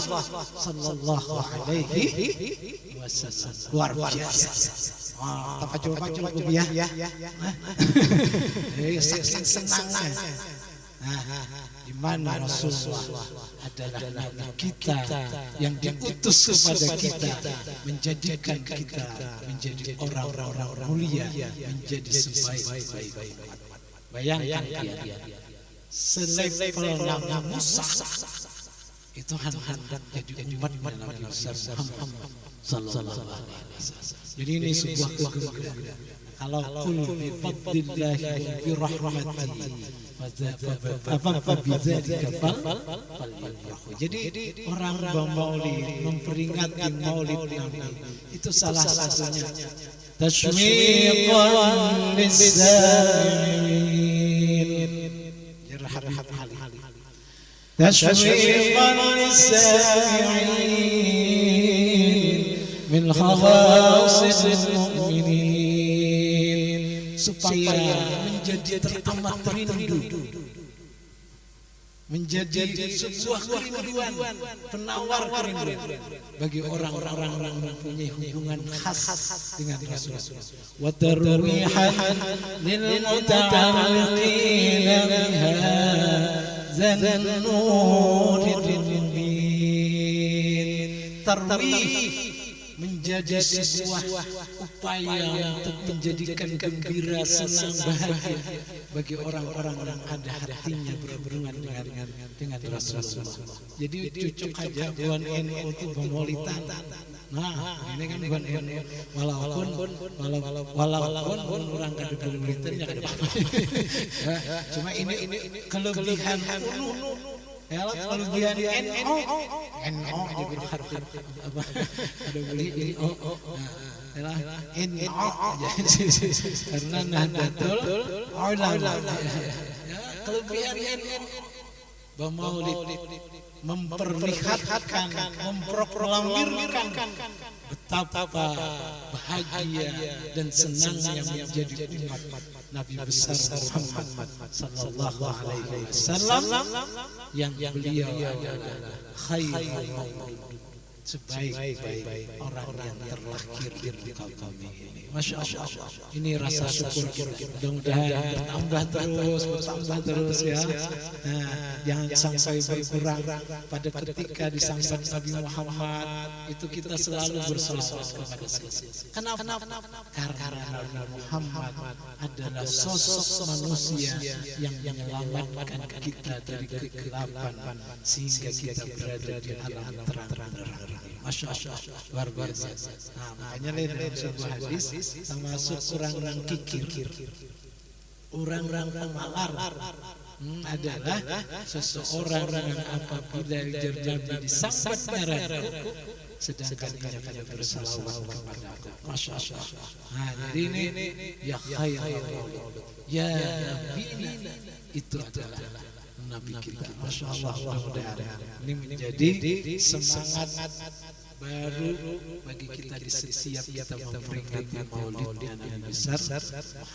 sallallahu alaihi wasallam. Luar biasa. Wah, coba ya. Saking senangnya. Di mana Rasulullah adalah nabi kita yang diutus kepada kita, menjadikan kita menjadi orang-orang mulia, menjadi sebaik-baik. Bayangkan kalian, selevel Nabi Musa itu hendak jadi umat Nabi Muhammad sallallahu alaihi wasallam. Jadi ini sebuah kebenaran. Kalau kul bi fadlillahi wa bi rahmatihi jadi orang bermaulid memperingati maulid Nabi itu salah satunya tashmiqan lis-sami'in tashmiqan lis-sami'in min khawasil mu'minin supaya menjadi teramat rindu, menjadi sebuah kerinduan, penawar kerinduan bagi orang-orang yang mempunyai hubungan khas dengan Rasulullah. Wa tarwihan lil muta'alliqina biha zannurin mubin. Tarwih menjadi sebuah upaya untuk menjadikan gembira, senang, bahagia bagi orang-orang yang ada hatinya berhubungan dengan Rasulullah. Jadi cucuk aja buan NU itu pemolitan. Nah, ini kan buan NU walaupun orang kada pemolitan ya kada apa-apa. Cuma ini kelebihan penuh. Kelebihan NU aja berharap apa ada boleh ini NU karena Nahdlatul Ulama. Kelebihan NU bermaulid memperlihatkan, memproklamirkan betapa bahagia dan senangnya menjadi umat Nabi besar Muhammad sallallahu alaihi wasallam yang beliau adalah khairul maulud, sebaik-baik orang yang terlahir di muka bumi ini. Masya Allah, ini rasa syukur kita. Mudah-mudahan bertambah terus ya. Jangan sampai berkurang. Pada ketika disambut Nabi Muhammad itu kita selalu berselawat kepada dia. Kenapa? Karena Nabi Muhammad adalah sosok manusia yang menyelamatkan kita dari kegelapan sehingga kita berada di alam terang. Masya Allah, luar biasa. Nah, makanya dalam sebuah hadis termasuk orang-orang kikir, orang-orang pemalar adalah seseorang yang apabila Nabi disambut neraka sedangkan ia kada bersalawat kepada aku. Masya Allah. Nah, jadi ini ya khairul maulud, ya nabiyina, itu adalah Nabi kita. Masya Allah, mudah-mudahan ini menjadi semangat baru bagi kita di setiap kita memperingati maulid Nabi besar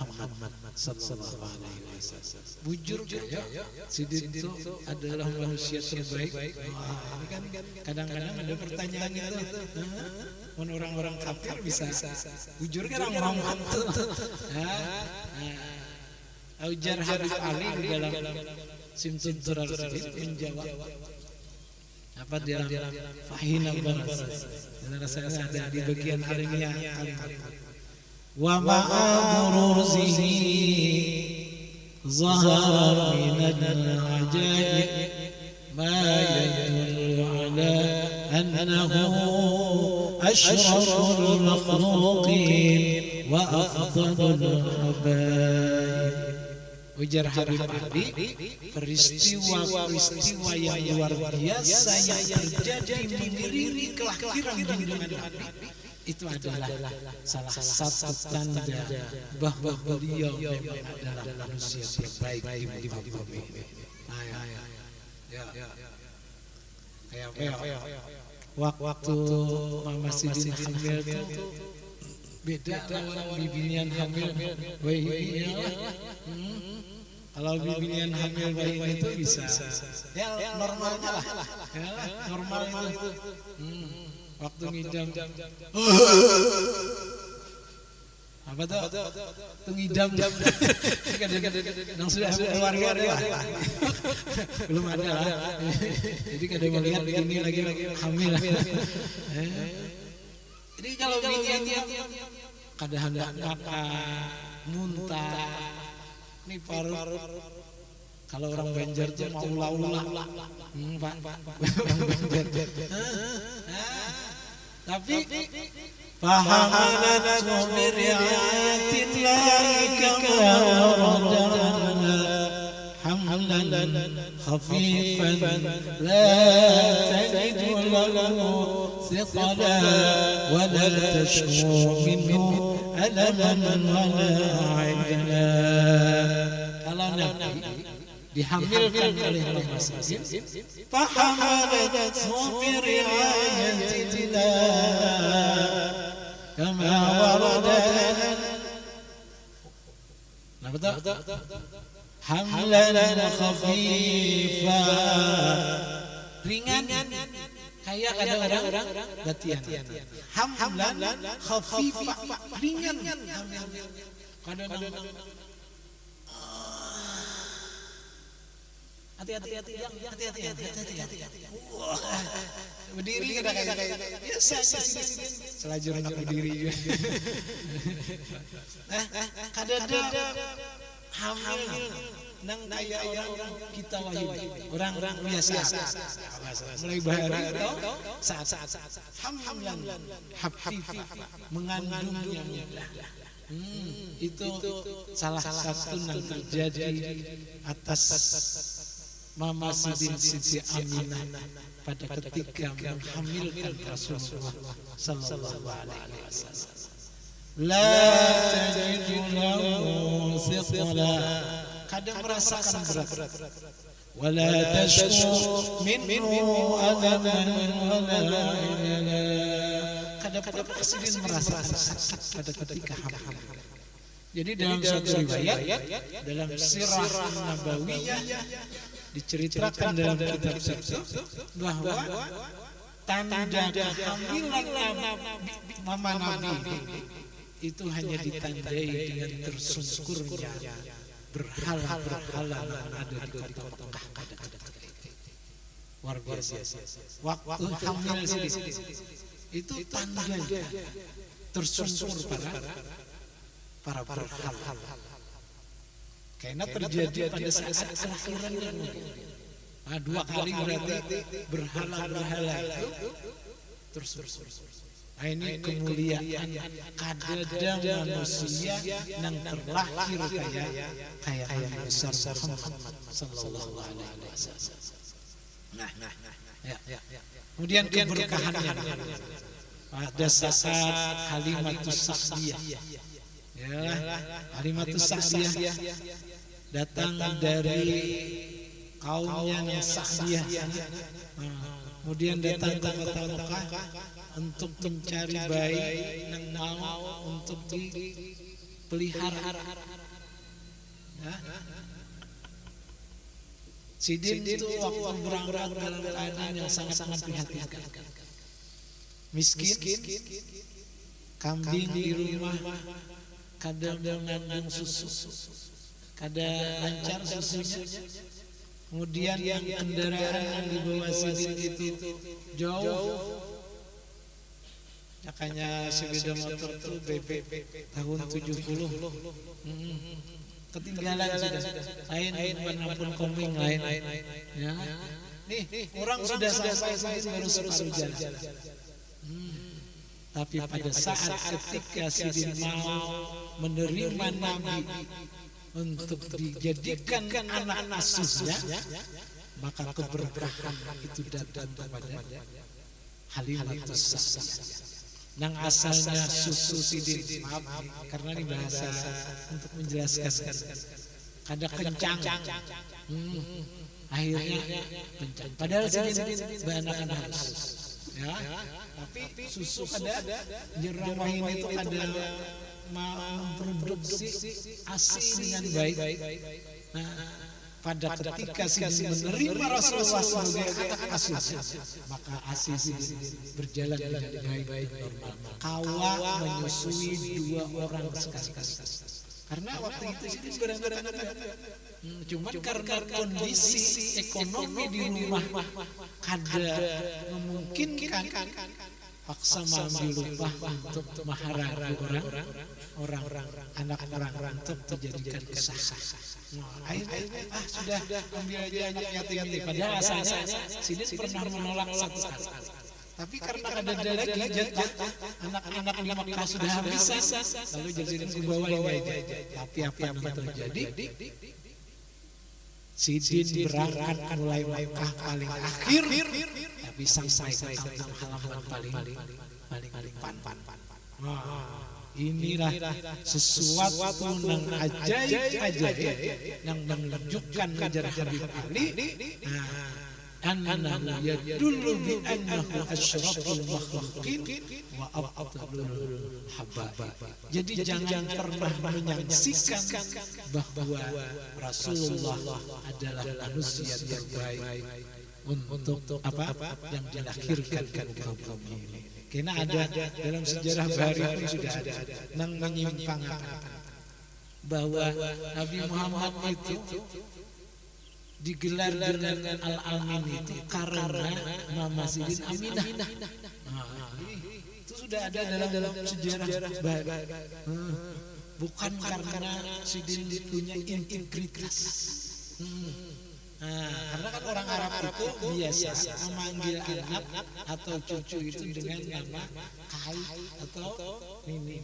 Muhammad sallallahu alaihi wasallam. Bujur ya, Sidin itu adalah manusia terbaik. Ini kan kadang-kadang ada pertanyaan itu. Orang-orang kafir bisa bujur kan orang Muhammad. Ujar Habib Ali di dalam Simtun Tural menjawab apa dia fahina baras. Dan saya ada di bagian alimnya wa ma'aburuzihi zahar minal ajaib ma yadullu ala annahu ashraful makhluqin wa afdalul habaib. Ujar Habib Ali, peristiwa yang luar biasa yang terjadi mengiringi kelahiran junjungan Nabi itu adalah salah satu tanda bahwa beliau memang adalah manusia terbaik di muka bumi. Waktu Mama Sidin hamil itu beda lawan bibinian hamil bayi ini ya. Kalau bibinian hamil bayi itu bisa ya normalnya lah ya, normal itu waktu ngidam apa tuh ngidam yang sudah keluarga ada lah belum ada lah jadi kadang melihat ini lagi hamil jadi kalau begini kadang makan muntah ini paru kalau orang Banjar tuh mau ulah-ulah Pak tapi فحملته برعاية الله كما وردنا حملا خفيفا لا تجد له ثقلا ولا تشكو منه ألما ولا عجلا. Kalau Nabi dihamilkan oleh rumah sakit, فحملته برعاية الله كما ورد حملا خفيفا ringan kayak ada orang latihan hamlan khafifa ringan kadang hati-hati berdiri kadang-kadang biasa selajur anak berdiri juga kadang-kadang hamil nang kayak orang kita wahyu orang biasa mulai bahari saat hamlan hafifa mengandung yang mudah itu salah satu yang terjadi atas Mama Siti Aminah pada ketika menghamilkan Rasulullah sallallahu alaihi wasallam. La tajidu lahu thiqala, kadang merasakan berat. Wala tashku minhu alaman wala ilala, kadang presiden merasakan sakit pada ketika hamil. Jadi dalam satu riwayat dalam sirah nabawiyah diceritakan dalam kitab itu bahwa tanda kehamilan mama Nabi itu hanya ditandai dengan tersungkurnya berhala-berhala yang ada di kota Mekah pada ketika itu. Luar biasa. Waktu hamil itu tandanya tersungkur para berhala. Karena terjadi pada saat kelahirannya. Nah, 2 kali berarti berhala-berhala itu terus. Nah, ini kemuliaan kadang manusia yang terlahir kayak Nabi besar Muhammad sallallahu alaihi wasallam. Nah, kemudian keberkahannya pada saat Halimatus Sa'diyah. Halimatus Sa'diyah datang dari kaumnya yang Sa'diyah, kemudian datang ke kota Mekah untuk mencari bayi yang mau untuk dipelihara. Sidin itu waktu berangkat dalam keadaan yang sangat memprihatinkan. Miskin, kambing di rumah, kadang mengandung susu, kadang lancar susunya. Kemudian yang kendaraan yang dibawa Sidin itu jauh, makanya sepeda motor itu BP tahun 70 ketinggalan sudah, lain menampung koming lain. Ya. Nih orang sudah sampai baru separuh jalan. Tapi pada saat ketika Sidin mau menerima Nabi untuk dijadikan anak asuhnya, maka keberkahan itu datang kepada Halimatus Sa'diyah. Yang asalnya susu Sidin, maaf karena ini bahasa untuk menjelaskan, kadang kencang, akhirnya kencang. Padahal Sidin beranak-anak halus. ya, tapi susu ada jerawah ini itu ada memproduksi ASI dengan baik. Nah, pada ketika Sidin menerima Rasulullah sebagai anak asuhnya, maka ASI Sidin berjalan dengan baik normal. Kawa menyusui 2 orang sekali-kali. Karena waktu itu Sidin beranak-anak. Cuma karena kondisi ekonomi di rumah kada memungkinkan, paksa mengambil upah untuk maharagi orang anak orang untuk dijadikan usaha. Akhirnya sudah ambil aja anak yatim. Padahal asalnya Sidin pernah menolak satu kali. Tapi karena ada lagi jatah anak-anak di Makkah sudah habis, lalu jadi Sidin membawa ini aja. Tapi apa yang terjadi? Sidin berangkat mulai Makkah paling akhir, tapi sampai ke kampung halaman paling depan. Inilah sesuatu yang ajaib yang menunjukkan ajaran Habib Ali. Annahu yadullu bi annahu asyraful makhluqin wa afdalul habaib. Jadi jangan pernah menyaksikan bahwa Rasulullah adalah manusia terbaik untuk apa yang dilahirkan ke kaum ini. Karena ada dalam sejarah Bahari pun sudah ada yang menyimpangkan bahwa Nabi Muhammad itu digelar dengan Al-Amin itu karena Mama Sidin Aminah. Itu sudah ada dalam sejarah Bahari. Bukan karena Sidin punya integritas. Karena kan orang Arab itu biasa memanggil anak atau cucu itu dengan nama Kai atau Mimi.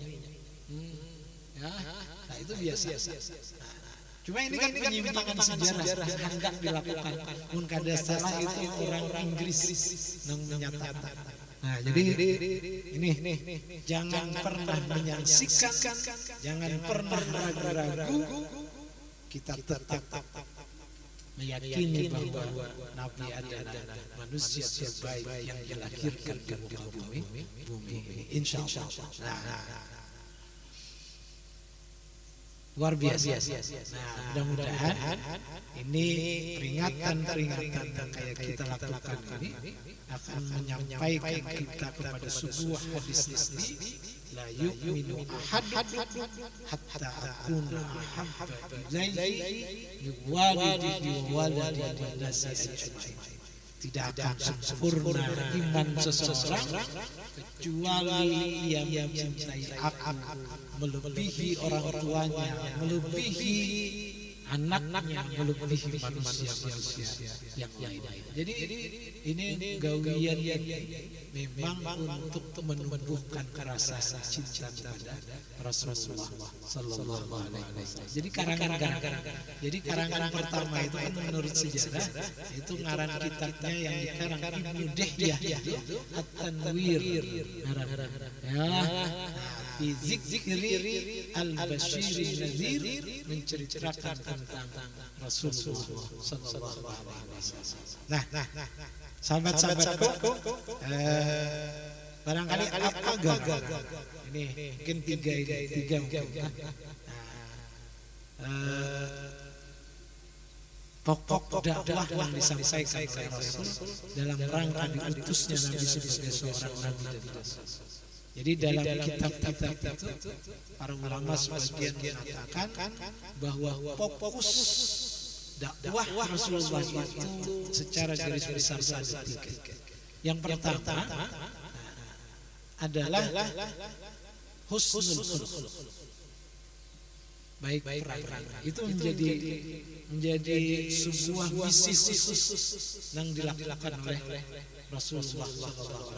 Ya, nah itu biasa. Cuma ini kan penyimpangan sejarah yang hendak dilakukan. Mun kada salah itu orang Inggris yang menyatakan. Nah, jadi ini jangan pernah menyaksikan, jangan pernah ragu-ragu, kita tetap meyakini bahwa Nabi adalah manusia terbaik yang dilahirkan ke muka bumi ini, insya Allah. Luar biasa. Nah, mudah-mudahan ini peringatan yang kayak kita lakukan ini akan menyampaikan kita kepada sebuah hadis Nabi, la yu'minu ahadukum hatta akuna ahabba ilaihi min walidihi wa waladihi wan nasi ajma'in. Tidak akan sempurna iman seseorang kecuali ia mencintai aku melebihi orang tuanya, melebihi anaknya, melebihi manusia-manusia yang lain. Jadi ini gawian yang memang untuk menumbuhkan rasa cinta kepada Rasulullah Sallallahu Alaihi Wasallam. Jadi karangan pertama itu kan menurut sejarah itu ngaran kitabnya yang dikarang Ibnu Dihyah At-Tanwir. Fi Zikri Al-Bashir Nadhir menceritakan tentang Rasulullah Sallallahu Alaihi Wasallam. Nah, sahabat-sahabatku, barangkali apa gagal? Ini mungkin tiga mungkin. Pokok dakwah yang disampaikan oleh Rasul dalam rangka diutusnya Nabi sebagai seorang nabi dan rasul. Jadi dalam kitab-kitab itu para ulama sebagian mengatakan bahwa fokus dakwah Rasulullah itu secara garis besar ada 3. Yang pertama adalah husnul khuluq, baik perang. Itu menjadi sebuah misi khusus yang dilakukan oleh Rasulullah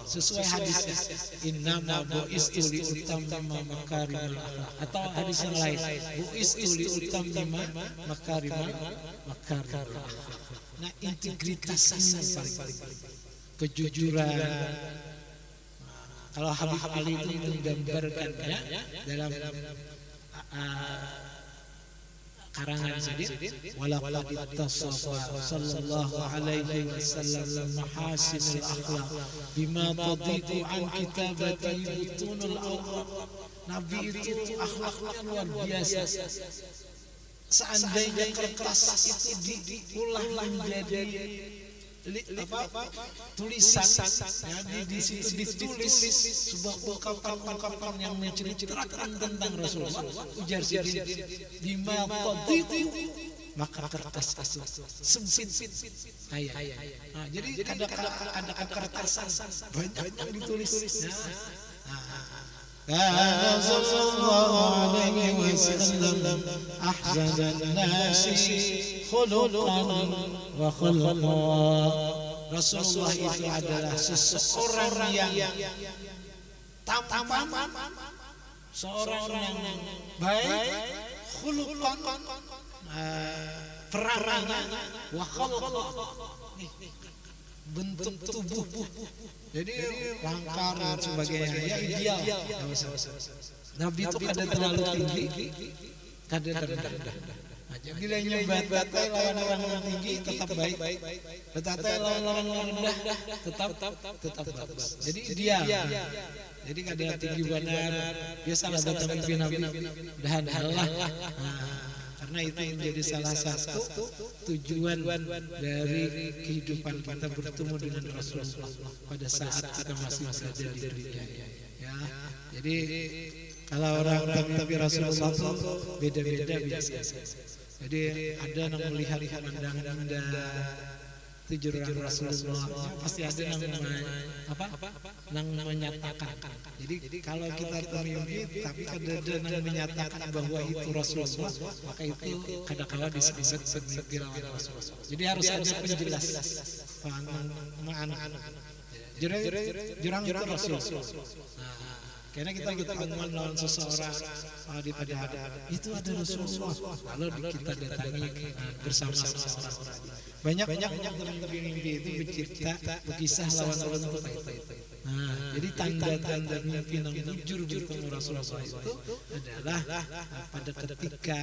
sesuai hadisnya, innama bu'istu li utammima makarimal akhlaq, atau hadis yang lain, bu'istu li utammima makarimal akhlaq. Nah, integritasnya paling kejujuran. Kalau Habib Ali itu menggambarkannya dalam karangan Sidin, walaqad ittasafa sallallahu alaihi wasallam mahasinul akhlaq bima tadiqu an kitabati butunul awraq. Nabi itu akhlaknya luar biasa. Seandainya kertas itu diulah menjadi tulisan, ya, di situ ditulis sebuah ungkapan-ungkapan yang menceritakan tentang Rasulullah, ujar Sidin, bima tadiqu, maka kertas itu sempit kayak. Nah, jadi ada kertas banyak yang ditulis. Kana sallallahu alaihi wasallam ahsanan nasi khuluqan wa khulqa. Rasulullah itu adalah seseorang yang tampan, seorang yang baik, khuluqan, perangan, wa khulqa, bentuk tubuh, jadi langkar dan sebagainya, ya ideal. Nabi itu kadang terlalu tinggi, kadang rendah. Bila nyobat lawan orang tinggi tetap baik, tetapi lawan rendah tetap bagus. Jadi ideal. Jadi kadang tinggi benar, biasalah datang mimpi Nabi, dahan Allah. Karena itu menjadi salah satu tujuan dari kehidupan kita bertemu dengan Rasulullah pada saat kita masih berada di dunia. Ya, jadi kalau orang tapi Rasulullah itu beda-beda biasa. Jadi ada yang melihat pemandangan indah, tujuan Rasulullah, pasti ada yang menyatakan. Jadi kalau kita mimpi tapi ada yang menyatakan bahwa itu Rasulullah, maka itu kadang-kala disebut mimpi Rasulullah. Jadi harus ada penjelas jurang itu Rasulullah. Karena kita ketemuan lawan seseorang di pada itu ada Rasulullah, lalu kita datangi bersama-sama. Banyak mimpi itu berkisah lawan itu. Jadi tanda-tanda mimpi yang jujur bertemu Rasulullah itu adalah pada ketika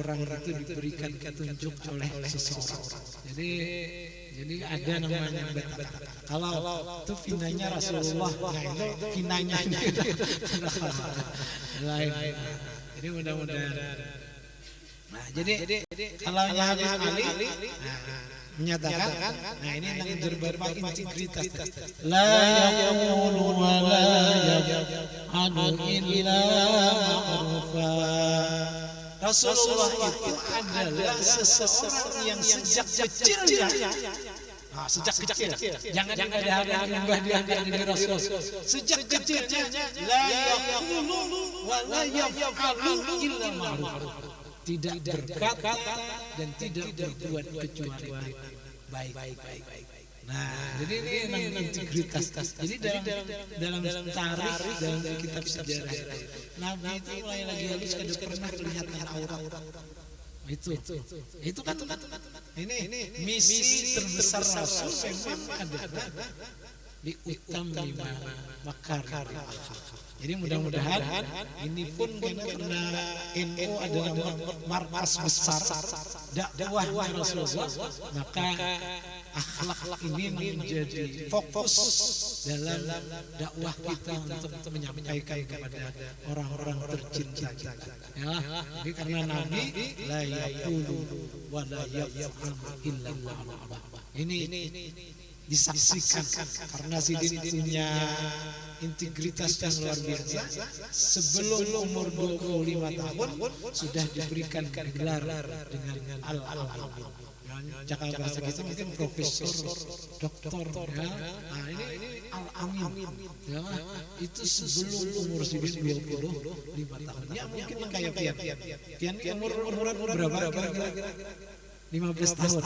orang itu diberikan petunjuk oleh seseorang. Jadi ada namanya beta. Kalau itu finanya Rasulullah, nah itu finanya lain. Jadi mudah-mudahan. Nah, jadi kalau Habib Ali menyatakan, nah ini yang berbapa integritas. La yaqulu wa la yaf'alu illa ma'rufa. Rasulullah itu adalah seseorang yang sejak kecilnya, jangan ada nyembah dia di Rasul. Sejak kecilnya la yaqulu wa la yaf'alu illa ma'ruf. Tidak berkata dan tidak berbuat kecuali baik. Nah, jadi ini integritas. Jadi dalam tarikh dalam kitab sejarah Nabi itu mulai lagi halus kada pernah kelihatan aurat. Itu kan ini misi terbesar Rasul memang adalah diutamai makar. Jadi mudah-mudahan ini pun karena NU adalah markas besar dakwah Rasulullah, maka akhlak ini menjadi fokus dalam dakwah kita untuk menyampaikan kepada orang-orang tercinta kita. Ya, jadi karena Nabi la yaqulu wa la yaf'alu illa ma'ruf. Ini disaksikan karena Sidin punya integritas yang luar biasa. Sebelum umur 25 tahun sudah diberikan gelar dengan al-amin. Cakap bahasa kita mungkin profesor, doktor, ya. Nah, ini al-amin, ya. Itu sebelum umur Sidin 25 tahun. Ya mungkin kayak Pian umur berapa kira-kira? 15 tahun.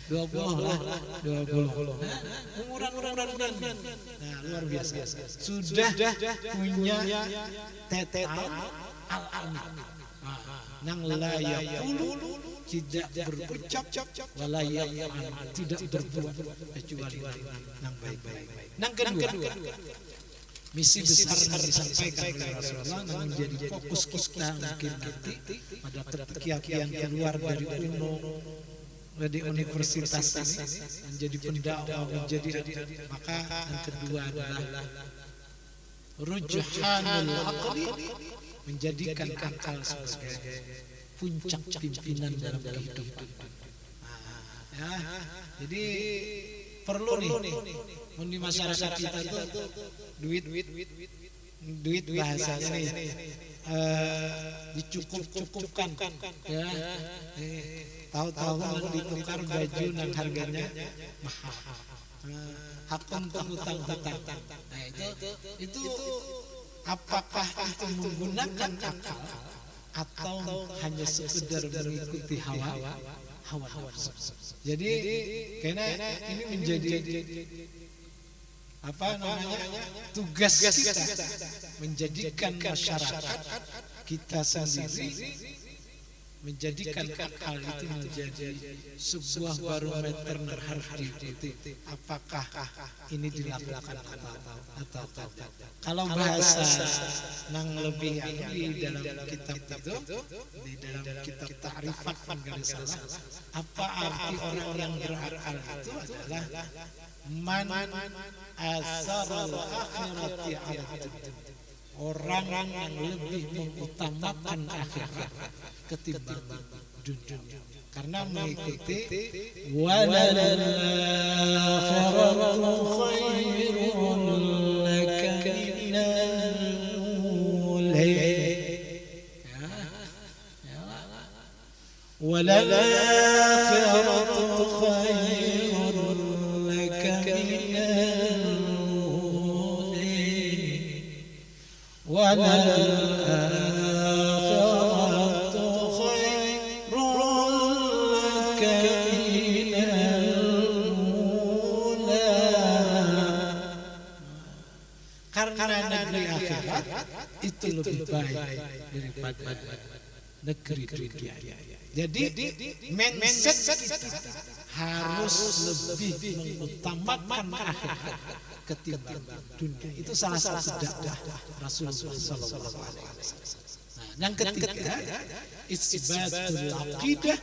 20 lah, 20. Umuran. Nah, luar biasa. Sudah punya tetean al-amin. Nang la yaqulu, tidak berucap, wala yaf'al, tidak berbuat kecuali nang baik-baik. Nang kedua, misi besar yang disampaikan oleh Rasulullah, namun menjadi fokus kita mungkin nanti pada keyakinan keluar dari UNO, dari universitas ini menjadi pendakwah, menjadi, maka yang kedua adalah rujhanul aqli, menjadikan akal sebagai puncak pimpinan dalam kehidupan. Ya, jadi perlu nih di masyarakat kita tuh duit bahasanya nih dicukup-cukupkan, ya. Tahu-tahu ditukar baju dan harganya mahal. Hak untuk hutang-hutang. Nah itu apakah itu menggunakan akal atau hanya sekedar mengikuti hawa nafsu? Jadi karena ini menjadi tugas kita menjadikan masyarakat kita sendiri, menjadikan akal itu menjadi sebuah barometer harus diikuti. Apakah ini dilakukan atau tidak? Kalau bahasa yang lebih di dalam kitab itu, di dalam kitab Ta'rifat Penggarisala, apa arti orang yang berakal itu adalah man asaral akhirati ala dunya, orang yang lebih mengutamakan akhirat ketimbang dunia, karena mengikuti walal akhiratu khairun laka minal ula, walal akhiratu khairun laka minal ula, walal itu lebih baik daripada negeri dunia. Jadi mindset kita harus lebih mengutamakan akhirat ketimbang dunia. Itu salah satu dakwah Rasulullah sallallahu alaihi wasallam. Nah, yang ketiga, isbatul aqidah,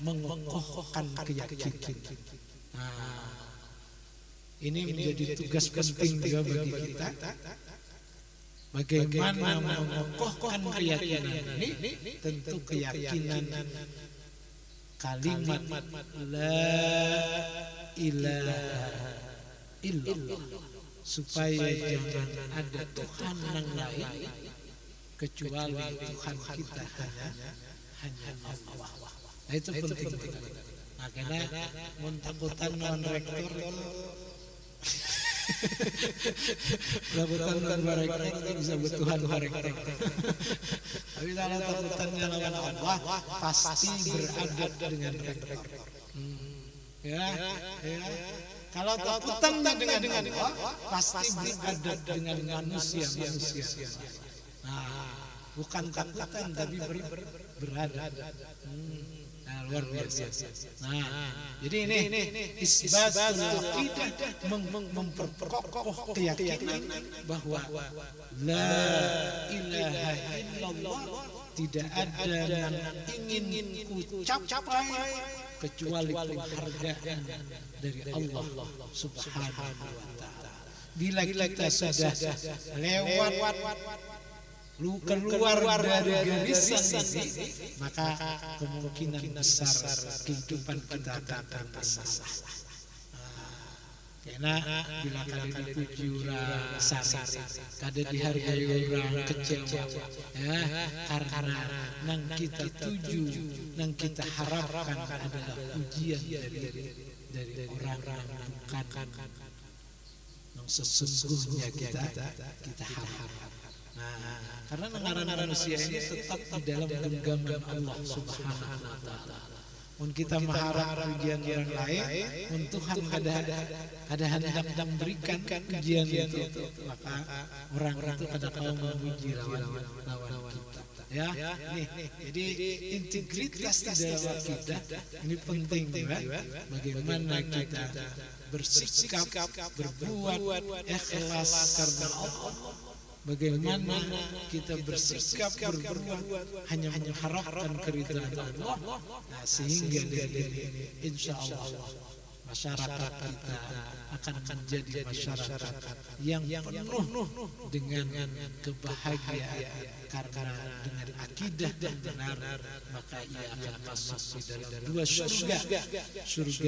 mengokohkan keyakinan. Nah, ini menjadi tugas penting juga bagi kita. Bagaimana mengokohkan keyakinan ini? Tentu keyakinan kalimat la ilaha illallah, supaya jangan ada Tuhan yang lain kecuali Tuhan kita hanya Allah. Nah, itu penting. Makanya muntakutan non rektor takutan non rektor itu bisa bertuhan rektor. Tapi kalau takutannya lawan Allah pasti beradab dengan rektor. Ya. Kalau takutannya dengan Allah pasti beradab dengan manusia. Nah, bukan takutan tapi beradab. Nah, luar biasa. Nah, jadi ini isbatul aqidah, memperkokoh keyakinan bahwa la ilaha illallah, tidak ada yang ingin ku capai kecuali penghargaan dari Allah Subhanahu wa taala. Bila kita sudah lewat keluar dari garisan ini, maka kemungkinan besar kehidupan kita akan bermasalah. Karena bila kada dipuji orang sari, kada dihargai orang kecewa, ya, karena nang kita tuju, nang kita harapkan adalah pujian dari orang yang bukan yang sesungguhnya kita harapkan. Nah, karena negara manusia ini tetap di dalam genggaman Allah Subhanahu wa taala. kita mengharap pujian orang lain, Tuhan ada hendak memberikan pujian itu, maka orang itu pada kau memuji lawan kita. Ya, nih, jadi integritas di dalam akidah ini penting, bagaimana kita bersikap, berbuat ikhlas karena Allah. Bagaimana kita bersikap, berbuat hanya mengharapkan keridhaan Allah. Nah, sehingga dari insya Allah masyarakat kita akan menjadi masyarakat yang penuh dengan kebahagiaan, karena dengan akidah yang benar maka ia akan masuk di dalam dua surga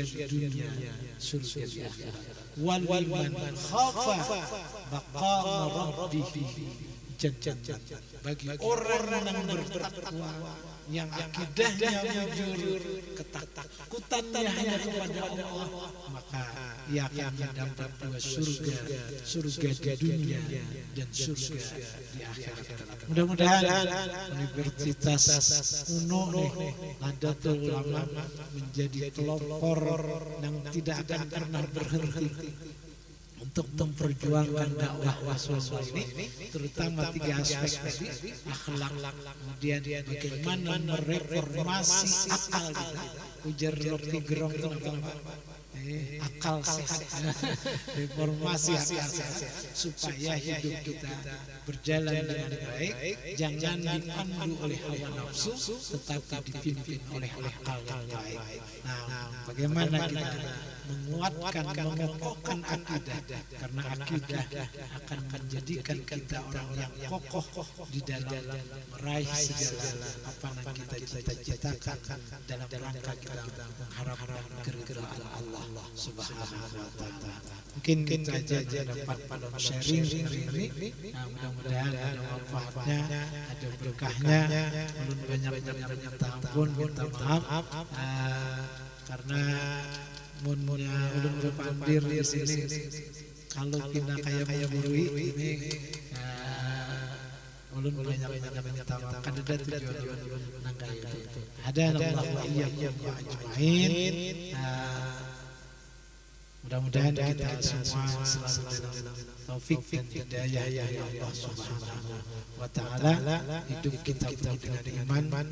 di dunia, surga di akhirat. Wal man khafa maqama rabbih jannah, bagi orang yang bertakwa, yang akidahnya jujur, ketakutannya hanya kepada Allah, maka ia akan mendapat dua surga di dunia dan surga di akhirat. Mudah-mudahan Universitas UNU Nahdlatul Ulama menjadi pelopor yang tidak akan pernah berhenti untuk memperjuangkan dakwah Rasulullah ini, terutama 3 aspek tadi, akhlak, kemudian bagaimana mereformasi akal kita. Ujar Rocky Gerong akal sehat, reformasi akal sehat supaya hidup kita berjalan dengan baik, jangan dipandu oleh hawa nafsu tetapi dipimpin oleh akal yang baik. Nah, bagaimana kita menguatkan, mengokohkan akidah, karena akidah akan menjadikan kita orang yang kokoh di dalam meraih segala apa yang kita cita-citakan dalam rangka kita mengharapkan keridhaan Allah Subhanahu wa taala. Mungkin kita aja dapat sharing hari ini. Nah, mudah-mudahan ada manfaatnya, ada berkahnya. Ulun banyak-banyak minta ampun, minta maaf karena munnya ulun berpandir di sini. Kalau kita kayak menggurui ini, ulun banyak-banyak minta maaf. Kan ada tujuan ulun nangka itu. Ada Allah wa iyyakum wa ajmain. Mudah-mudahan kita semua selalu dalam taufik dan hidayah dari Allah Subhanahu wa taala, hidup kita penuh dengan iman.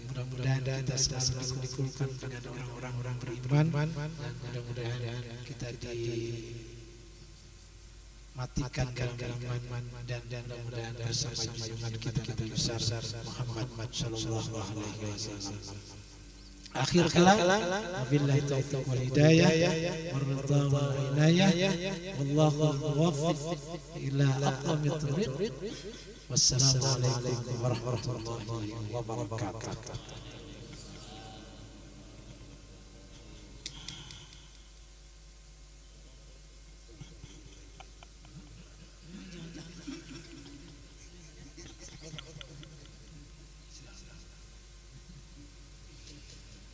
Mudah-mudahan kita selalu dikumpulkan dengan orang-orang beriman, dan mudah-mudahan kita dimatikan dalam iman, dan mudah-mudahan bersama junjungan kita Nabi besar Muhammad sallallahu alaihi wasallam. Akhir kalam, wabillahi taufiq wal hidayah, warida wal inayah, wallahu muwaffiq ila aqwamit thariq. Wassalamu alaikum warahmatullahi wabarakatuh.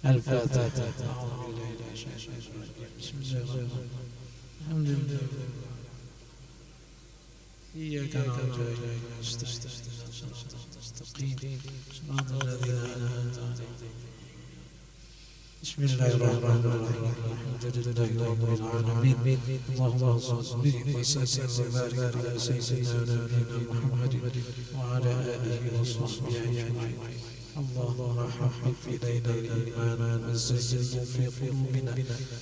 الفاتحة. بسم الله الرحمن الرحيم. الحمد لله إياك نعبد وإياك نستعين المستقيم صراط الذين أنعمت عليهم. بسم الله الرحمن الرحيم. الحمد لله رب العالمين. اللهم صل وسلم وبارك على سيدنا نبينا محمد وعلى آله وصحبه أجمعين. اللهم حبب إلينا الإيمان وزينه في قلوبنا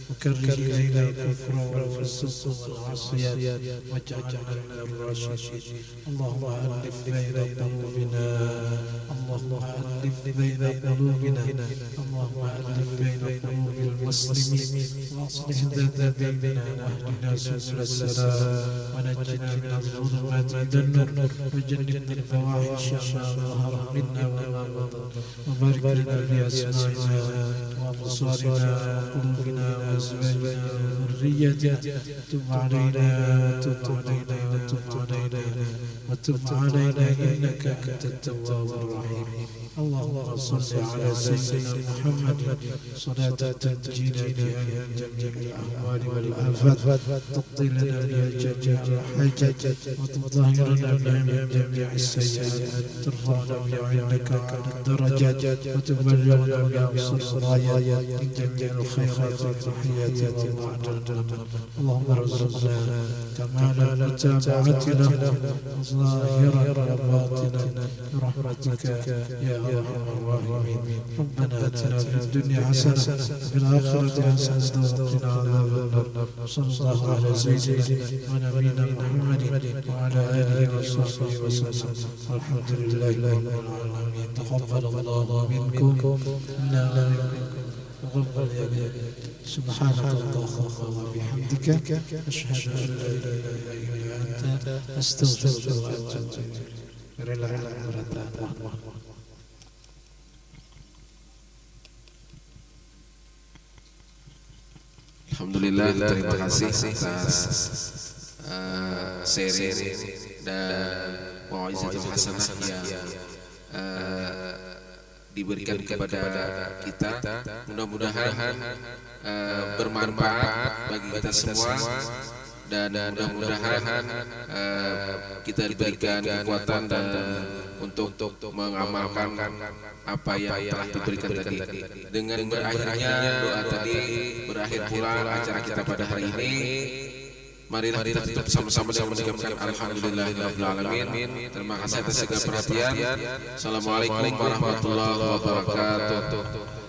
وكره إلينا الكفر والفسوق والعصيان واجعلنا من الراشدين. اللهم ألف بين قلوبنا، اللهم ألف بين قلوبنا، اللهم ألف بين قلوب المسلمين وأصلح ذات بيننا واهدنا سبل السلام ونجنا من الظلمات إلى النور وجنبنا الفواحش ما ظهر منا وما بطن، وبارك لنا في أسماعنا وأبصارنا وقلوبنا وأزواجنا وذريتنا. تب علينا تب علينا وتب علينا وتب علينا إنك أنت التواب الرحيم. اللهم صل على سيدنا محمد صلاة تنجينا بها من جميع الأهوال والآفات، تقضي لنا بها جميع الحاجات، وتطهرنا بها من جميع السيئات، ترفعنا بها عندك على الدرجات الدرجات وتبلغنا بأقصى الغايات من جميع الخيرات والتحيات والمعجزات. اللهم ارزقنا كمال المتابعة له ظاهرا وباطنا برحمتك يا أرحم الراحمين. ربنا آتنا في الدنيا حسنة وفي الآخرة حسنة وقنا عذاب النار. صلى الله على سيدنا ونبينا محمد وعلى آله وصحبه وسلم. الحمد لله رب العالمين. تقبل الله منكم منا ومنكم. سبحانك اللهم وبحمدك أشهد أن لا إله إلا أنت أستغفرك وأتوب إليك. Alhamdulillah, terima kasih atas seri dan mau'izatul hasanah yang diberikan kepada kita. Mudah-mudahan bermanfaat bagi kita semua dan mudah-mudahan kita diberikan kekuatan dan untuk mengamalkan apa yang telah diberikan tadi. Dengan berakhirnya doa tadi, berakhir pula acara kita pada hari ini. Marilah kita tutup sama-sama dengan mengucapkan alhamdulillahirabbil alamin. Terima kasih atas segala perhatian. Assalamualaikum warahmatullahi wabarakatuh.